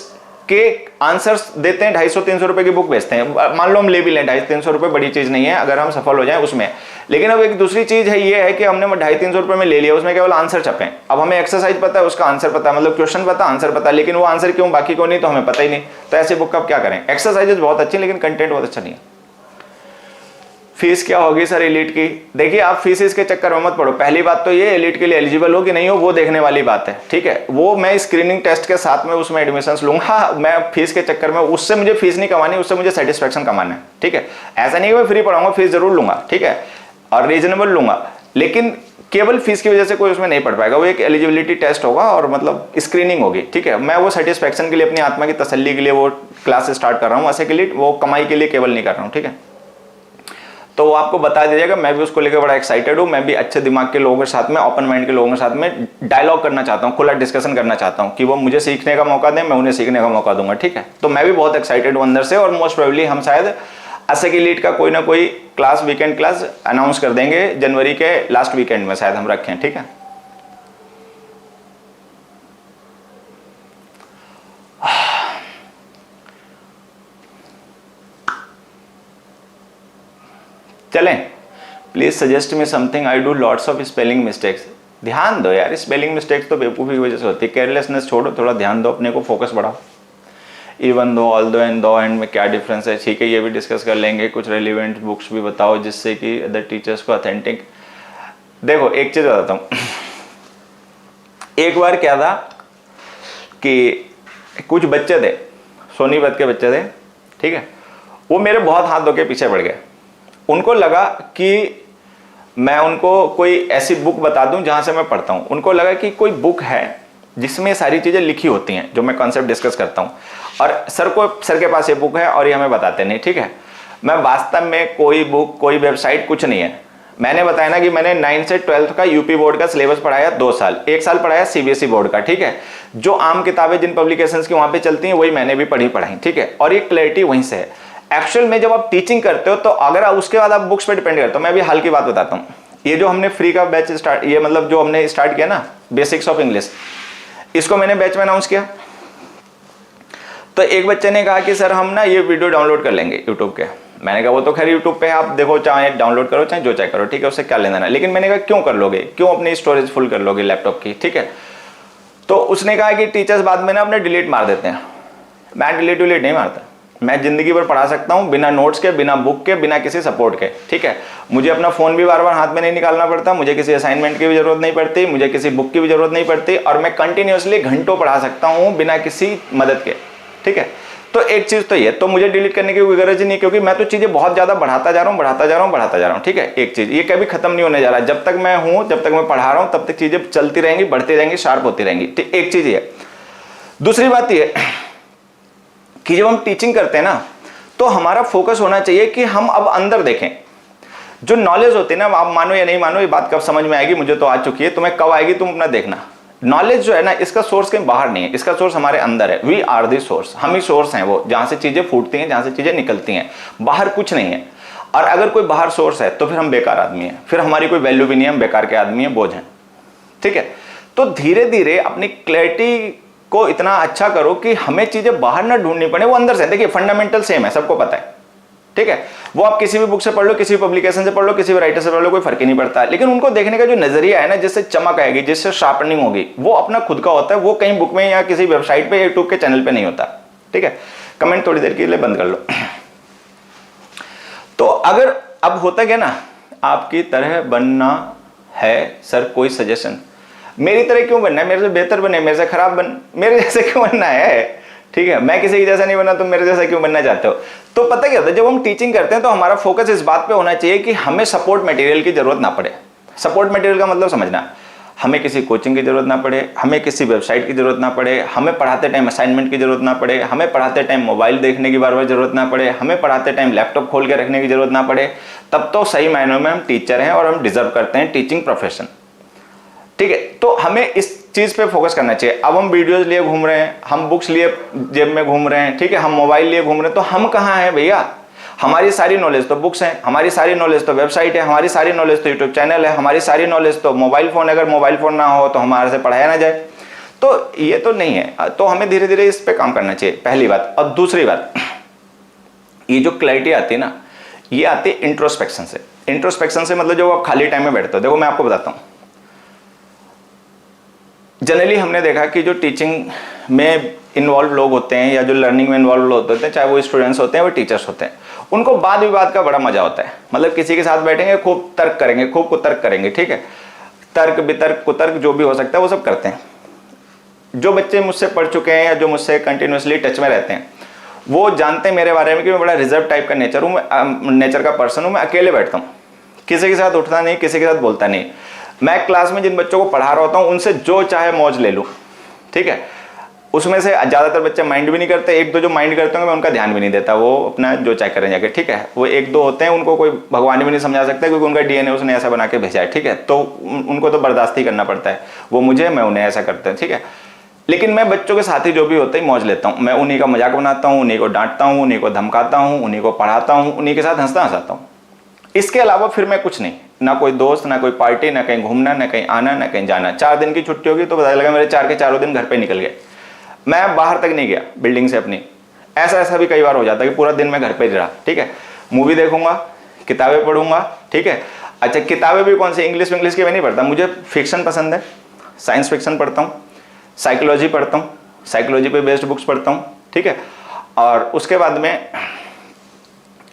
के आंसर्स देते हैं 250-300 रुपए की बुक बेचते हैं। मान लो हम ले भी लें, 250-300 रुपए बड़ी चीज नहीं है अगर हम सफल हो जाएं उसमें। लेकिन अब एक दूसरी चीज है, ये है कि हमने 250-300 रुपए में ले लिया, उसमें केवल आंसर छपे। अब हमें एक्सरसाइज पता है, उसका आंसर पता है, मतलब क्वेश्चन पता, आंसर पता, लेकिन वो आंसर क्यों बाकी को नहीं तो हमें पता ही नहीं। तो ऐसे बुक का क्या करें? एक्सरसाइजेस बहुत अच्छी, लेकिन कंटेंट बहुत अच्छा नहीं है। फीस क्या होगी सर एलिट की? देखिए, आप फीस के चक्कर में मत पड़ो। पहली बात तो ये, एलिट के लिए एलिजिबल हो कि नहीं हो वो देखने वाली बात है, ठीक है। वो मैं स्क्रीनिंग टेस्ट के साथ में उसमें एडमिशंस लूंगा। मैं फीस के चक्कर में, उससे मुझे फीस नहीं कमानी, उससे मुझे सेटिस्फेक्शन कमाना है, ठीक है। ऐसा नहीं है मैं फ्री पढ़ाऊंगा, फीस जरूर लूंगा, ठीक है, और रीजनेबल लूंगा, लेकिन केवल फीस की वजह से कोई उसमें नहीं पढ़ पाएगा। वो एक एलिजिबिलिटी टेस्ट होगा और मतलब स्क्रीनिंग होगी, ठीक है। मैं वो सेटिस्फेक्शन के लिए, अपनी आत्मा की तसल्ली के लिए वो क्लास स्टार्ट कर रहा हूँ, ऐसे के लिए, वो कमाई के लिए केवल नहीं कर रहा हूँ, ठीक है। तो वो आपको बता दीजिएगा, मैं भी उसको लेकर बड़ा एक्साइटेड हूँ। मैं भी अच्छे दिमाग के लोगों के साथ में, ओपन माइंड के लोगों के साथ में डायलॉग करना चाहता हूँ, खुला डिस्कशन करना चाहता हूँ कि वो मुझे सीखने का मौका दें, मैं उन्हें सीखने का मौका दूंगा, ठीक है। तो मैं भी बहुत एक्साइटेड हूँ अंदर से, और मोस्ट प्रोबेबली हम शायद ASEC एलीट का कोई ना कोई क्लास, वीकेंड क्लास अनाउंस कर देंगे जनवरी के लास्ट वीकेंड में, शायद हम रखें, ठीक है। चलें, please suggest me something, I do lots of spelling mistakes. ध्यान दो यार, स्पेलिंग मिस्टेक्स तो बेवकूफ़ी की वजह से होती है। केयरलेसनेस छोड़ो, थोड़ा ध्यान दो, अपने को फोकस बढ़ाओ। इवन दो, ऑल दो एंड दो एंड में क्या डिफरेंस है, ठीक है, ये भी डिस्कस कर लेंगे। कुछ रेलिवेंट बुक्स भी बताओ जिससे कि अदर टीचर्स को ऑथेंटिक। देखो एक चीज़ बताता हूँ, एक बार क्या था कि कुछ बच्चे थे, सोनीपत के बच्चे थे, ठीक है, वो मेरे बहुत हाथ धो के पीछे पड़ गए। उनको लगा कि मैं उनको कोई ऐसी बुक बता दूं जहां से मैं पढ़ता हूं। उनको लगा कि कोई बुक है जिसमें सारी चीज़ें लिखी होती हैं जो मैं कॉन्सेप्ट डिस्कस करता हूँ। और सर के पास ये बुक है और ये हमें बताते नहीं, ठीक है। मैं वास्तव में कोई बुक, कोई वेबसाइट, कुछ नहीं है। मैंने बताया ना कि मैंने 9 से 12th का यूपी बोर्ड का सिलेबस पढ़ाया 2 साल, 1 साल पढ़ाया सीबीएसई बोर्ड का, ठीक है। जो आम किताबें जिन पब्लिकेशंस की वहाँ पे चलती हैं वही मैंने भी पढ़ाई, ठीक है। और ये क्लैरिटी वहीं से है। एक्चुअल में जब आप टीचिंग करते हो तो अगर उसके बाद आप बुक्स पे डिपेंड करते हो। मैं अभी हाल की बात बताता हूँ। ये जो हमने फ्री का बैच स्टार्ट, ये मतलब जो हमने स्टार्ट किया ना, बेसिक्स ऑफ इंग्लिश, इसको मैंने बैच में अनाउंस किया। तो एक बच्चे ने कहा कि सर हम ना ये वीडियो डाउनलोड कर लेंगे यूट्यूब के। मैंने कहा वो तो खैर यूट्यूब पे आप देखो, चाहे डाउनलोड करो चाहे जो चाहे करो, ठीक है, उससे क्या लेना देना। लेकिन मैंने कहा क्यों कर लोगे, क्यों अपनी स्टोरेज फुल कर लोगे लैपटॉप की, ठीक है। तो उसने कहा कि टीचर्स बाद में ना अपने डिलीट मार देते हैं। मैं डिलीट नहीं मारता, मैं जिंदगी भर पढ़ा सकता हूँ बिना नोट्स के, बिना बुक के, बिना किसी सपोर्ट के, ठीक है। मुझे अपना फोन भी बार बार हाथ में नहीं निकालना पड़ता, मुझे किसी असाइनमेंट की भी जरूरत नहीं पड़ती, मुझे किसी बुक की भी जरूरत नहीं पड़ती, और मैं कंटिन्यूअसली घंटों पढ़ा सकता हूँ बिना किसी मदद के, ठीक है। तो एक चीज तो ये, तो मुझे डिलीट करने की कोई गरज ही नहीं, क्योंकि मैं तो चीजें बहुत ज्यादा बढ़ाता जा रहा हूँ, ठीक है। एक चीज ये कभी खत्म नहीं होने जा रहा, जब तक मैं हूं, जब तक मैं पढ़ा रहा हूं, तब तक चीजें चलती रहेंगी, बढ़ती रहेंगी, शार्प होती रहेंगी, ठीक। एक चीज ये। दूसरी बात ये कि जब हम टीचिंग करते हैं ना, तो हमारा फोकस होना चाहिए कि हम अब अंदर देखें। जो नॉलेज होती है ना, आप मानो या नहीं मानो, ये बात कब समझ में आएगी मुझे तो आ चुकी है, तुम्हें कब आएगी तुम अपना देखना। नॉलेज जो है ना, इसका सोर्स कहीं बाहर नहीं है, इसका सोर्स हमारे अंदर है। वी आर दी सोर्स, हम ही सोर्स हैं वो, जहां से चीजें फूटती हैं, जहां से चीजें निकलती हैं, बाहर कुछ नहीं है। और अगर कोई बाहर सोर्स है तो फिर हम बेकार आदमी हैं, फिर हमारी कोई वैल्यू भी नहीं है, हम बेकार के आदमी हैं, बोझ हैं, ठीक है। तो धीरे धीरे अपनी क्लैरिटी को इतना अच्छा करो कि हमें चीजें बाहर ना ढूंढनी पड़े, वो अंदर से। देखिए फंडामेंटल सेम है, सबको पता है, ठीक है। वो आप किसी भी बुक से पढ़ लो, किसी भी पब्लिकेशन से पढ़ लो, किसी भी राइटर से पढ़ लो, कोई फर्क ही नहीं पड़ता। लेकिन उनको देखने का जो नजरिया है ना, जिससे चमक आएगी, जिससे शार्पनिंग होगी, वो अपना खुद का होता है। वो कहीं बुक में या किसी वेबसाइट पे, यूट्यूब के चैनल पे नहीं होता, ठीक है। कमेंट थोड़ी देर के लिए बंद कर लो। तो अगर अब होता क्या ना, आपकी तरह बनना है सर, कोई सजेशन? मेरी तरह क्यों बनना है? मेरे से बेहतर बने, मेरे से खराब बन, मेरे जैसे क्यों बनना है, ठीक है। मैं किसी की जैसा नहीं बना, तुम मेरे जैसा क्यों बनना चाहते हो? तो पता क्या होता है, जब हम टीचिंग करते हैं तो हमारा फोकस इस बात पे होना चाहिए कि हमें सपोर्ट मटेरियल की जरूरत ना पड़े। सपोर्ट मटेरियल का मतलब समझना, हमें किसी कोचिंग की जरूरत ना पड़े, हमें किसी वेबसाइट की जरूरत ना पड़े, हमें पढ़ाते टाइम असाइनमेंट की जरूरत ना पड़े, हमें पढ़ाते टाइम मोबाइल देखने की बार बार जरूरत ना पड़े, हमें पढ़ाते टाइम लैपटॉप खोल के रखने की जरूरत ना पड़े। तब तो सही मायनों में हम टीचर हैं और हम डिजर्व करते हैं टीचिंग प्रोफेशन, ठीक है। तो हमें इस चीज पे फोकस करना चाहिए। अब हम वीडियोस लिए घूम रहे हैं, हम बुक्स लिए जेब में घूम रहे हैं, ठीक है, हम मोबाइल लिए घूम रहे हैं, तो हम कहाँ हैं भैया? हमारी सारी नॉलेज तो बुक्स हैं, हमारी सारी नॉलेज तो वेबसाइट है, हमारी सारी नॉलेज तो यूट्यूब चैनल है, हमारी सारी नॉलेज तो मोबाइल फोन है। अगर मोबाइल फोन ना हो तो हमारे से पढ़ाया ना जाए, तो ये तो नहीं है। तो हमें धीरे धीरे इस पे काम करना चाहिए, पहली बात। और दूसरी बात, ये जो क्लैरिटी आती है ना, ये आती है इंट्रोस्पेक्शन से। इंट्रोस्पेक्शन से मतलब जब आप खाली टाइम में बैठते हो, देखो मैं आपको बताता हूँ। जनरली हमने देखा कि जो टीचिंग में इन्वॉल्व लोग होते हैं या जो लर्निंग में इन्वॉल्व लोग होते हैं, चाहे वो स्टूडेंट्स होते हैं वो टीचर्स होते हैं, उनको वाद विवाद का बड़ा मजा होता है। मतलब किसी के साथ बैठेंगे, खूब तर्क करेंगे, खूब कुतर्क करेंगे, ठीक है। तर्क वितर्क कुतर्क जो भी हो सकता है वो सब करते हैं। जो बच्चे मुझसे पढ़ चुके हैं या जो मुझसे कंटिन्यूसली टच में रहते हैं, वो जानते हैं मेरे बारे में कि मैं बड़ा रिजर्व टाइप का नेचर हूँ, नेचर का पर्सन हूँ। मैं अकेले बैठता हूँ, किसी के साथ उठता नहीं, किसी के साथ बोलता नहीं। मैं क्लास में जिन बच्चों को पढ़ा रहा होता हूँ उनसे जो चाहे मौज ले लूँ, ठीक है। उसमें से ज़्यादातर बच्चे माइंड भी नहीं करते, एक दो जो माइंड करते होंगे मैं उनका ध्यान भी नहीं देता, वो अपना जो चाहे करें जाके, ठीक है। वो एक दो होते हैं, उनको कोई भगवान भी नहीं समझा सकता क्योंकि उनका डीएनए उसने ऐसा बना के भेजा है, ठीक है। तो उनको तो बर्दाश्त ही करना पड़ता है, वो मुझे, मैं उन्हें, ऐसा करते हैं, ठीक है। लेकिन मैं बच्चों के साथी जो भी होते हैं मौज लेता हूँ। मैं उन्हीं का मजाक बनाता हूँ, उन्हीं को डांटता हूँ, उन्हीं को धमकाता हूँ, उन्हीं को पढ़ाता हूँ, उन्हीं के साथ हंसता हूँ। इसके अलावा फिर मैं कुछ नहीं, ना कोई दोस्त, ना कोई पार्टी, ना कहीं घूमना, ना कहीं आना, ना कहीं जाना। 4 दिन की छुट्टी होगी तो पता लगा मेरे 4 के 4 दिन घर पे निकल गए। मैं बाहर तक नहीं गया बिल्डिंग से अपनी। ऐसा भी कई बार हो जाता है कि पूरा दिन मैं घर पे रहा, ठीक है। मूवी देखूंगा, किताबें पढ़ूंगा, ठीक है। अच्छा, किताबें भी कौन सी? इंग्लिश की मैं नहीं पढ़ता, मुझे फिक्शन पसंद है, साइंस फिक्शन पढ़ता हूँ, साइकोलॉजी पढ़ता हूँ, साइकोलॉजी पे बेस्ड बुक्स पढ़ता हूँ, ठीक है। और उसके बाद में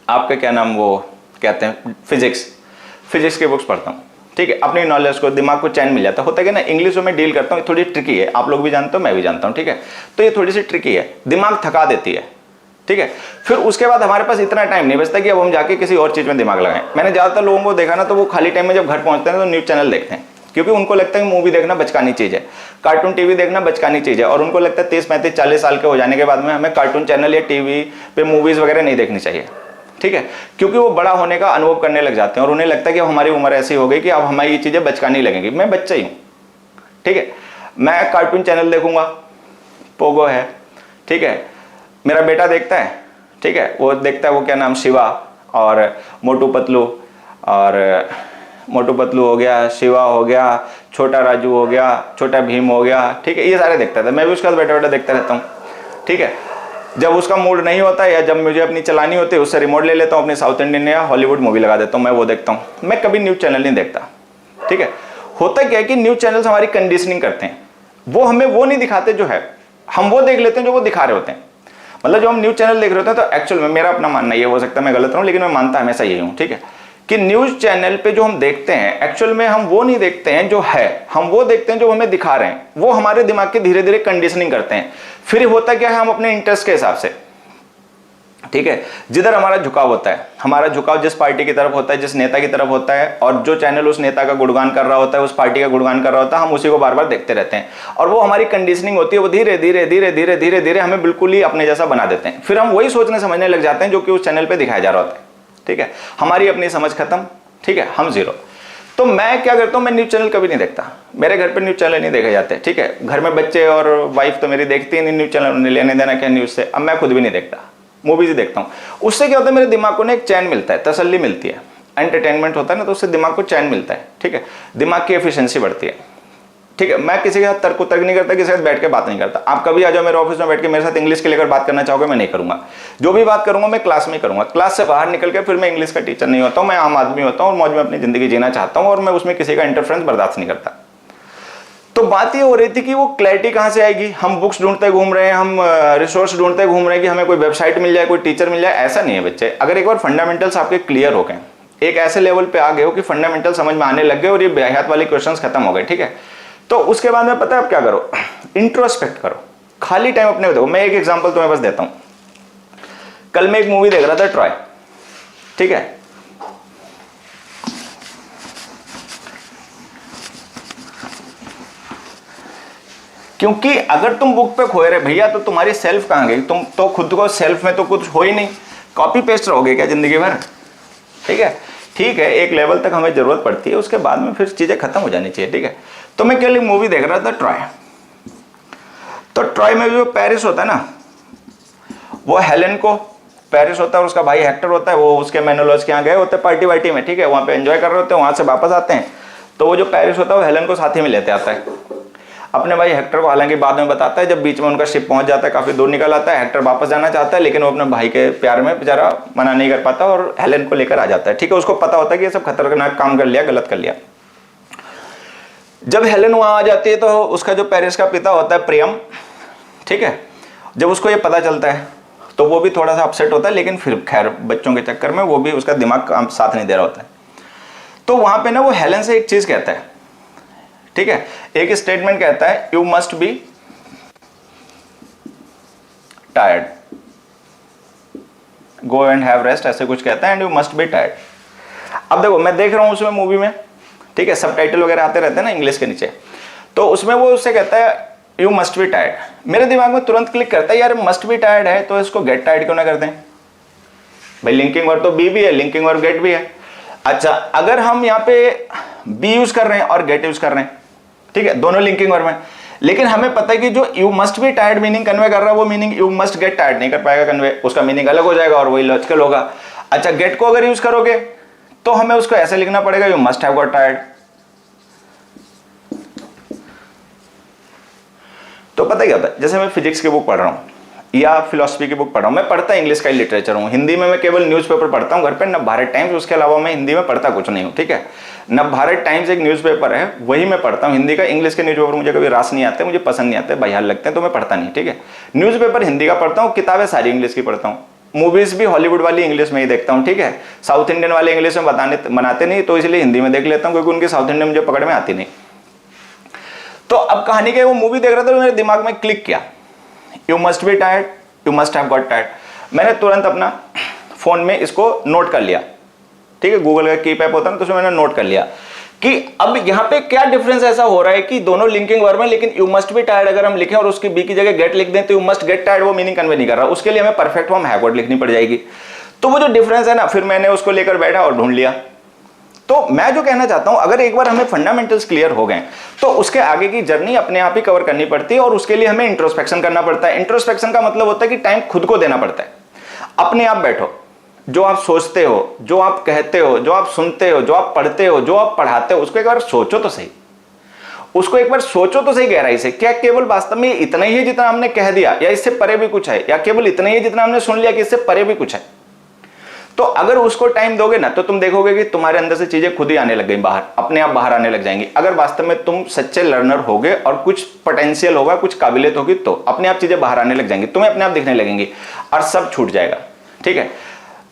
आपका क्या नाम वो कहते हैं, फिजिक्स के बुक्स पढ़ता हूँ, ठीक है। अपनी नॉलेज को, दिमाग को चैन मिल जाता होता है कि ना। इंग्लिश में डील करता हूँ, थोड़ी ट्रिकी है, आप लोग भी जानते हो, मैं भी जानता हूँ, ठीक है। तो ये थोड़ी सी ट्रिकी है, दिमाग थका देती है, ठीक है। फिर उसके बाद हमारे पास इतना टाइम नहीं बचता कि अब हम जाके किसी और चीज़ में दिमाग लगाएं। मैंने ज़्यादातर लोगों को देखा ना, तो वो खाली टाइम में जब घर पहुँचते हैं तो न्यूज़ चैनल देखते हैं, क्योंकि उनको लगता है मूवी देखना बचकानी चीज़ है, कार्टून टीवी देखना बचकानी चीज़ है, और उनको लगता है 30-35-40 साल के हो जाने के बाद में हमें कार्टून चैनल या टीवी पे मूवीज़ वगैरह नहीं देखनी चाहिए, ठीक है, क्योंकि वो बड़ा होने का अनुभव करने लग जाते हैं और उन्हें लगता है कि अब हमारी उम्र ऐसी हो गई कि अब हमारी ये चीज़ें बचकानी लगेंगी। मैं बच्चा ही हूँ, ठीक है, मैं कार्टून चैनल देखूंगा, पोगो है, ठीक है, मेरा बेटा देखता है, ठीक है, वो देखता है, वो क्या नाम, शिवा और मोटू पतलू, और मोटू पतलू हो गया, शिवा हो गया, छोटा राजू हो गया, छोटा भीम हो गया, ठीक है, ये सारे देखता था। मैं भी उसके साथ बैठा बैठा देखता रहता हूँ, ठीक है। जब उसका मूड नहीं होता या जब मुझे अपनी चलानी होती है, उससे रिमोट ले लेता हूँ, अपनी साउथ इंडियन या हॉलीवुड मूवी लगा देता हूँ, मैं वो देखता हूँ। मैं कभी न्यूज़ चैनल नहीं देखता, ठीक है। होता क्या है कि न्यूज़ चैनल्स हमारी कंडीशनिंग करते हैं, वो हमें वो नहीं दिखाते जो है, हम वो देख लेते हैं जो वो दिखा रहे होते हैं। मतलब जो हम न्यूज़ चैनल देख रहे होते हैं, तो एक्चुअल में मेरा अपना मानना ये हो सकता है मैं गलत रहूँ, लेकिन मैं मानता हमेशा यही हूँ, ठीक है, कि न्यूज़ चैनल पे जो हम देखते हैं एक्चुअल में हम वो नहीं देखते हैं जो है, हम वो देखते हैं जो हमें दिखा रहे हैं। वो हमारे दिमाग की धीरे धीरे कंडीशनिंग करते हैं। फिर होता क्या है, हम अपने इंटरेस्ट के हिसाब से, ठीक है, जिधर हमारा झुकाव होता है, हमारा झुकाव जिस पार्टी की तरफ होता है, जिस नेता की तरफ होता है, और जो चैनल उस नेता का गुणगान कर रहा होता है, उस पार्टी का गुणगान कर रहा होता है, हम उसी को बार बार देखते रहते हैं, और वो हमारी कंडीशनिंग होती है। वो धीरे धीरे धीरे धीरे धीरे धीरे हमें बिल्कुल ही अपने जैसा बना देते हैं। फिर हम वही सोचने समझने लग जाते हैं जो कि उस चैनल पर दिखाया जा रहा होता है, ठीक है। हमारी अपनी समझ खत्म, ठीक है, हम जीरो। तो मैं क्या करता हूँ, मैं न्यूज़ चैनल कभी नहीं देखता, मेरे घर पे न्यूज़ चैनल नहीं देखे जाते, ठीक है। घर में बच्चे और वाइफ तो मेरी देखती नहीं न्यूज़ चैनल, उन्हें लेने देना क्या न्यूज़ से। अब मैं खुद भी नहीं देखता, मूवीज ही देखता हूँ। उससे क्या होता है, मेरे दिमाग को ना एक चैन मिलता है, तसल्ली मिलती है, एंटरटेनमेंट होता है ना, तो उससे दिमाग को चैन मिलता है, ठीक है, दिमाग की एफिशिएंसी बढ़ती है, ठीक है। मैं किसी के साथ तर्क नहीं करता, किसी के साथ बैठ के बात नहीं करता। आप कभी आ जाओ मेरे ऑफिस में बैठ के मेरे साथ इंग्लिश के लेकर बात करना चाहोगे, मैं नहीं करूंगा। जो भी बात करूंगा मैं क्लास में करूंगा, क्लास से बाहर निकल के फिर मैं इंग्लिश का टीचर नहीं होता हूँ, मैं आम आदमी होता हूँ और मौज में अपनी जिंदगी जीना चाहता हूँ, और मैं उसमें किसी का इंटरफ्रेंस बर्दाश्त नहीं करता। तो बात ये हो रही थी कि वो क्लैरिटी कहाँ से आएगी। हम बुक्स ढूंढते घूम रहे हैं, हम रिसोर्स ढूंढते घूम रहे हैं कि हमें कोई वेबसाइट मिल जाए, कोई टीचर मिल जाए। ऐसा नहीं है बच्चे। अगर एक बार फंडामेंटल्स आपके क्लियर हो गए, एक ऐसे लेवल पे आ गए हो कि फंडामेंटल समझ में आने लग गए और ये बेहयात वाले क्वेश्चंस खत्म हो गए, ठीक है, तो उसके बाद में पता है आप क्या करो, इंट्रोस्पेक्ट करो, खाली टाइम अपने देखो। मैं एक एग्जांपल तुम्हें बस देता हूं। कल मैं एक मूवी देख रहा था, ट्रॉय, ठीक है, क्योंकि अगर तुम बुक पे खोए रहे भैया तो तुम्हारी सेल्फ कहां गई? तुम तो खुद को सेल्फ में तो कुछ हो ही नहीं, कॉपी पेस्ट रहोगे क्या जिंदगी भर? ठीक है, ठीक है, एक लेवल तक हमें जरूरत पड़ती है, उसके बाद में फिर चीजें खत्म हो जानी चाहिए, ठीक है। तो मैं केवल मूवी देख रहा था, ट्रॉय। तो ट्रॉय में जो पेरिस होता है ना, वो हेलेन को, पेरिस होता है, उसका भाई हेक्टर होता है, वो उसके मेनोलॉज के यहाँ गए होते हैं पार्टी वार्टी में, ठीक है, वहाँ पे एंजॉय कर रहे होते हैं, वहाँ से वापस आते हैं। तो वो जो पेरिस होता है वो हेलेन को साथ ही में लेते आता है, अपने भाई हेक्टर को। हालांकि बाद में बताता है, जब बीच में उनका शिप पहुंच जाता है, काफी दूर निकल आता है, हेक्टर वापस जाना चाहता है, लेकिन वो अपने भाई के प्यार में बेचारा मना नहीं कर पाता और हेलेन को लेकर आ जाता है, ठीक है। उसको पता होता है कि ये सब खतरनाक काम कर लिया, गलत कर लिया। जब हेलेन वहां आ जाती है तो उसका जो पेरिस का पिता होता है, प्रियम, ठीक है, जब उसको ये पता चलता है तो वो भी थोड़ा सा अपसेट होता है, लेकिन फिर खैर बच्चों के चक्कर में वो भी, उसका दिमाग साथ नहीं दे रहा होता है। तो वहां पे ना वो हेलेन से एक चीज कहता है, ठीक है, एक स्टेटमेंट कहता है, you must be tired, go and have rest, ऐसे कुछ कहता है, and you must be tired. अब देखो मैं देख रहा हूं उसमें मूवी में, ठीक है, सबटाइटल वगैरह आते रहते हैं ना इंग्लिश के नीचे, तो उसमें वो उससे कहता है यू मस्ट बी टायर्ड। मेरे दिमाग में तुरंत क्लिक करता है, यार मस्ट बी टायर्ड है तो इसको गेट टायर्ड क्यों ना कर दें? भाई लिंकिंग वर्ड तो बी भी है, लिंकिंग वर्ड गेट भी है। अच्छा, अगर हम यहाँ पे बी यूज कर रहे हैं और गेट यूज कर रहे हैं, ठीक है, दोनों लिंकिंग वर्ड में, लेकिन हमें पता है कि जो you must be tired meaning convey कर रहा है वो meaning you must get tired नहीं कर पाएगा कन्वे, उसका मीनिंग अलग हो जाएगा और वही लॉजिकल होगा। अच्छा, गेट को अगर यूज करोगे तो हमें उसको ऐसे लिखना पड़ेगा, you must have got tired. तो पता क्या होता है, जैसे मैं फिजिक्स की बुक पढ़ रहा हूँ या फिलोसफी की बुक पढ़ रहा हूँ, मैं पढ़ता इंग्लिश का ही लिटरेचर हूँ, हिंदी में मैं केवल न्यूज़पेपर पढ़ता हूँ घर पे, नवभारत टाइम्स, उसके अलावा मैं हिंदी में पढ़ता कुछ नहीं हूँ, ठीक है। नवभारत टाइम्स एक न्यूज़पेपर है, वही मैं पढ़ता हूँ हिंदी का। इंग्लिश के न्यूज़पेपर मुझे कभी रास नहीं आते, मुझे पसंद नहीं आते, बहियाल लगते हैं, तो मैं पढ़ता नहीं, ठीक है। न्यूज़पेपर हिंदी का पढ़ता हूँ, किताबें सारी इंग्लिश की पढ़ता हूँ, मूवीज भी हॉलीवुड वाली इंग्लिश में ही देखता हूँ, ठीक है। साउथ इंडियन वाले इंग्लिश में बनाते नहीं, तो इसलिए हिंदी में देख लेता हूँ, क्योंकि उनकी साउथ इंडियन मुझे पकड़ में आती नहीं। तो अब कहानी के वो मूवी देख रहा था तो मेरे दिमाग में क्लिक किया, you must be tired, you must have got tired. मैंने तुरंत अपना फोन में इसको नोट कर लिया, ठीक है, गूगल का कीप ऐप होता है ना, तो उसमें मैंने नोट कर लिया कि अब यहां पे क्या डिफरेंस ऐसा हो रहा है कि दोनों लिंकिंग वर्ब है, लेकिन यू मस्ट बी टायर्ड अगर हम लिखें और उसकी बी की जगह गेट लिख दें तो यू मस्ट गेट टायर्ड वो मीनिंग कन्वे नहीं कर रहा, उसके लिए हमें परफेक्ट फॉर्म हैव गॉट लिखनी पड़ जाएगी। तो वो जो डिफरेंस है ना, फिर मैंने उसको लेकर बैठा और ढूंढ लिया। तो मैं जो कहना चाहता हूं, अगर एक बार हमें फंडामेंटल्स क्लियर हो गए तो उसके आगे की जर्नी अपने आप ही कवर करनी पड़ती है, और उसके लिए हमें इंट्रोस्पेक्शन करना पड़ता है। इंट्रोस्पेक्शन का मतलब होता है कि टाइम खुद को देना पड़ता है। अपने आप बैठो, जो आप सोचते हो, जो आप कहते हो, जो आप सुनते हो, जो आप पढ़ते हो, जो आप पढ़ाते हो, उसको एक बार सोचो तो सही, उसको एक बार सोचो तो सही गहराई से। क्या केवल वास्तव में इतना ही है जितना हमने कह दिया, या इससे परे भी कुछ है, या केवल इतना ही है जितना हमने सुन लिया कि इससे परे भी कुछ है? तो अगर उसको टाइम दोगे ना, तो तुम देखोगे कि तुम्हारे अंदर से चीजें खुद ही आने लग गई बाहर, अपने आप बाहर आने लग जाएंगी। अगर वास्तव में तुम सच्चे लर्नर होगे और कुछ पोटेंशियल होगा, कुछ काबिलियत होगी, तो अपने आप चीजें बाहर आने लग जाएंगी, तुम्हें अपने आप दिखने लगेंगी और सब छूट जाएगा। ठीक है,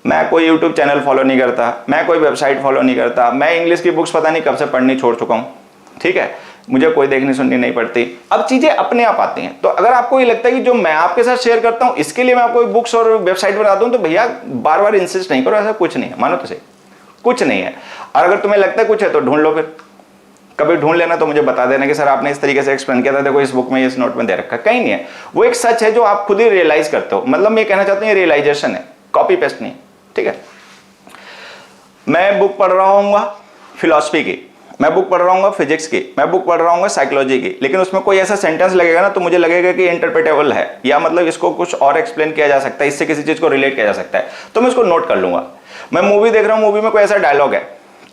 मैं कोई यूट्यूब चैनल फॉलो नहीं करता, मैं कोई वेबसाइट फॉलो नहीं करता, मैं इंग्लिश की बुक्स पता नहीं कब से पढ़नी छोड़ चुका हूं। ठीक है, मुझे कोई देखनी सुननी नहीं पड़ती, अब चीजें अपने आप आती हैं। तो अगर आपको ये लगता है कि जो मैं आपके साथ शेयर करता हूं इसके लिए मैं आपको बुक्स और वेबसाइट बताता हूं, तो भैया बार बार इंसिस्ट नहीं करो, ऐसा कुछ नहीं है, मानो तो सही, कुछ नहीं है। और अगर तुम्हें लगता है कुछ है तो ढूंढ लो, फिर कभी ढूंढ लेना तो मुझे बता देना कि सर आपने इस तरीके से एक्सप्लेन किया था, देखो इस बुक में, इस नोट में दे रखा है। कहीं नहीं है, वो एक सच है जो आप खुद ही रियलाइज करते हो। मतलब मैं कहना चाहता हूँ ये रियलाइजेशन है, कॉपी पेस्ट नहीं। ठीक है, मैं बुक पढ़ रहा हूँ फिलॉसफी की, मैं बुक पढ़ रहा हूँ फिजिक्स की, मैं बुक पढ़ रहा हूँ साइकोलॉजी की, लेकिन उसमें कोई ऐसा सेंटेंस लगेगा ना तो मुझे लगेगा कि इंटरप्रेटेबल है, या मतलब इसको कुछ और एक्सप्लेन किया जा सकता है, इससे किसी चीज को रिलेट किया जा सकता है, तो मैं उसको नोट कर लूंगा। मैं मूवी देख रहा हूँ, मूवी में कोई ऐसा डायलॉग है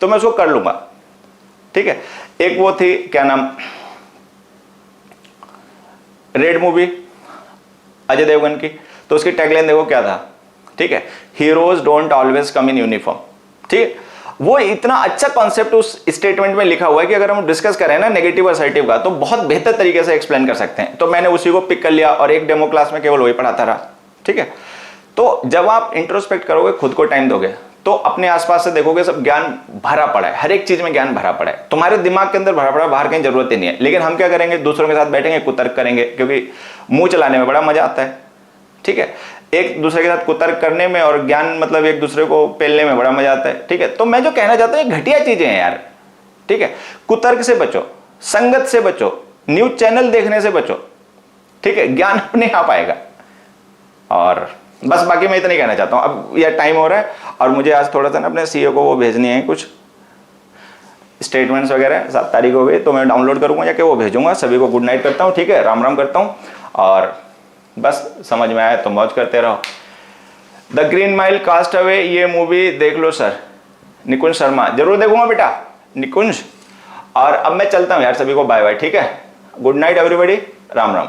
तो मैं उसको कर लूंगा। ठीक है, एक वो थी क्या नाम, रेड मूवी अजय देवगन की, तो उसकी टैगलाइन देखो क्या था। ठीक है, heroes don't always come in uniform. ठीक है, वो इतना अच्छा कॉन्सेप्ट उस स्टेटमेंट में लिखा हुआ है कि अगर हम डिस्कस करें ना नेगेटिव असर्टिव का, तो बहुत बेहतर तरीके से एक्सप्लेन कर सकते हैं। तो मैंने उसी को पिक कर लिया और एक डेमो क्लास में केवल वही पढ़ाता रहा। ठीक है, तो जब आप इंट्रोस्पेक्ट करोगे, खुद को टाइम दोगे, तो अपने आसपास से देखोगे सब ज्ञान भरा पड़ा है, हर एक चीज में ज्ञान भरा पड़ा है, तुम्हारे दिमाग के अंदर भरा पड़ा है, बाहर कहीं जरूरत ही नहीं है। लेकिन हम क्या करेंगे, दूसरों के साथ बैठेंगे, कुतर्क करेंगे, क्योंकि मुंह चलाने में बड़ा मजा आता है। ठीक है, एक दूसरे के साथ कुतर्क करने में और ज्ञान मतलब एक दूसरे को पेलने में बड़ा मजा आता है। ठीक है, तो मैं जो कहना चाहता हूं ये घटिया चीजें हैं यार। ठीक है, कुतर्क से बचो, संगत से बचो, न्यूज चैनल देखने से बचो। ठीक है, ज्ञान अपने आप आएगा। और बस बाकी मैं इतना ही कहना चाहता हूं। अब यह टाइम हो रहा है और मुझे आज थोड़ा सा ना अपने सीईओ को वो भेजनी है, कुछ स्टेटमेंट्स वगैरह। 7 तारीख हो गई तो मैं डाउनलोड करूंगा जाके, वो भेजूंगा। सभी को गुड नाइट करता हूं। ठीक है, राम राम करता हूं, और बस समझ में आया तो मौज करते रहो। The Green Mile, Cast Away, ये मूवी देख लो सर। निकुंज शर्मा, जरूर देखूंगा बेटा निकुंज। और अब मैं चलता हूं यार, सभी को बाय बाय। ठीक है, good night everybody, Ram Ram.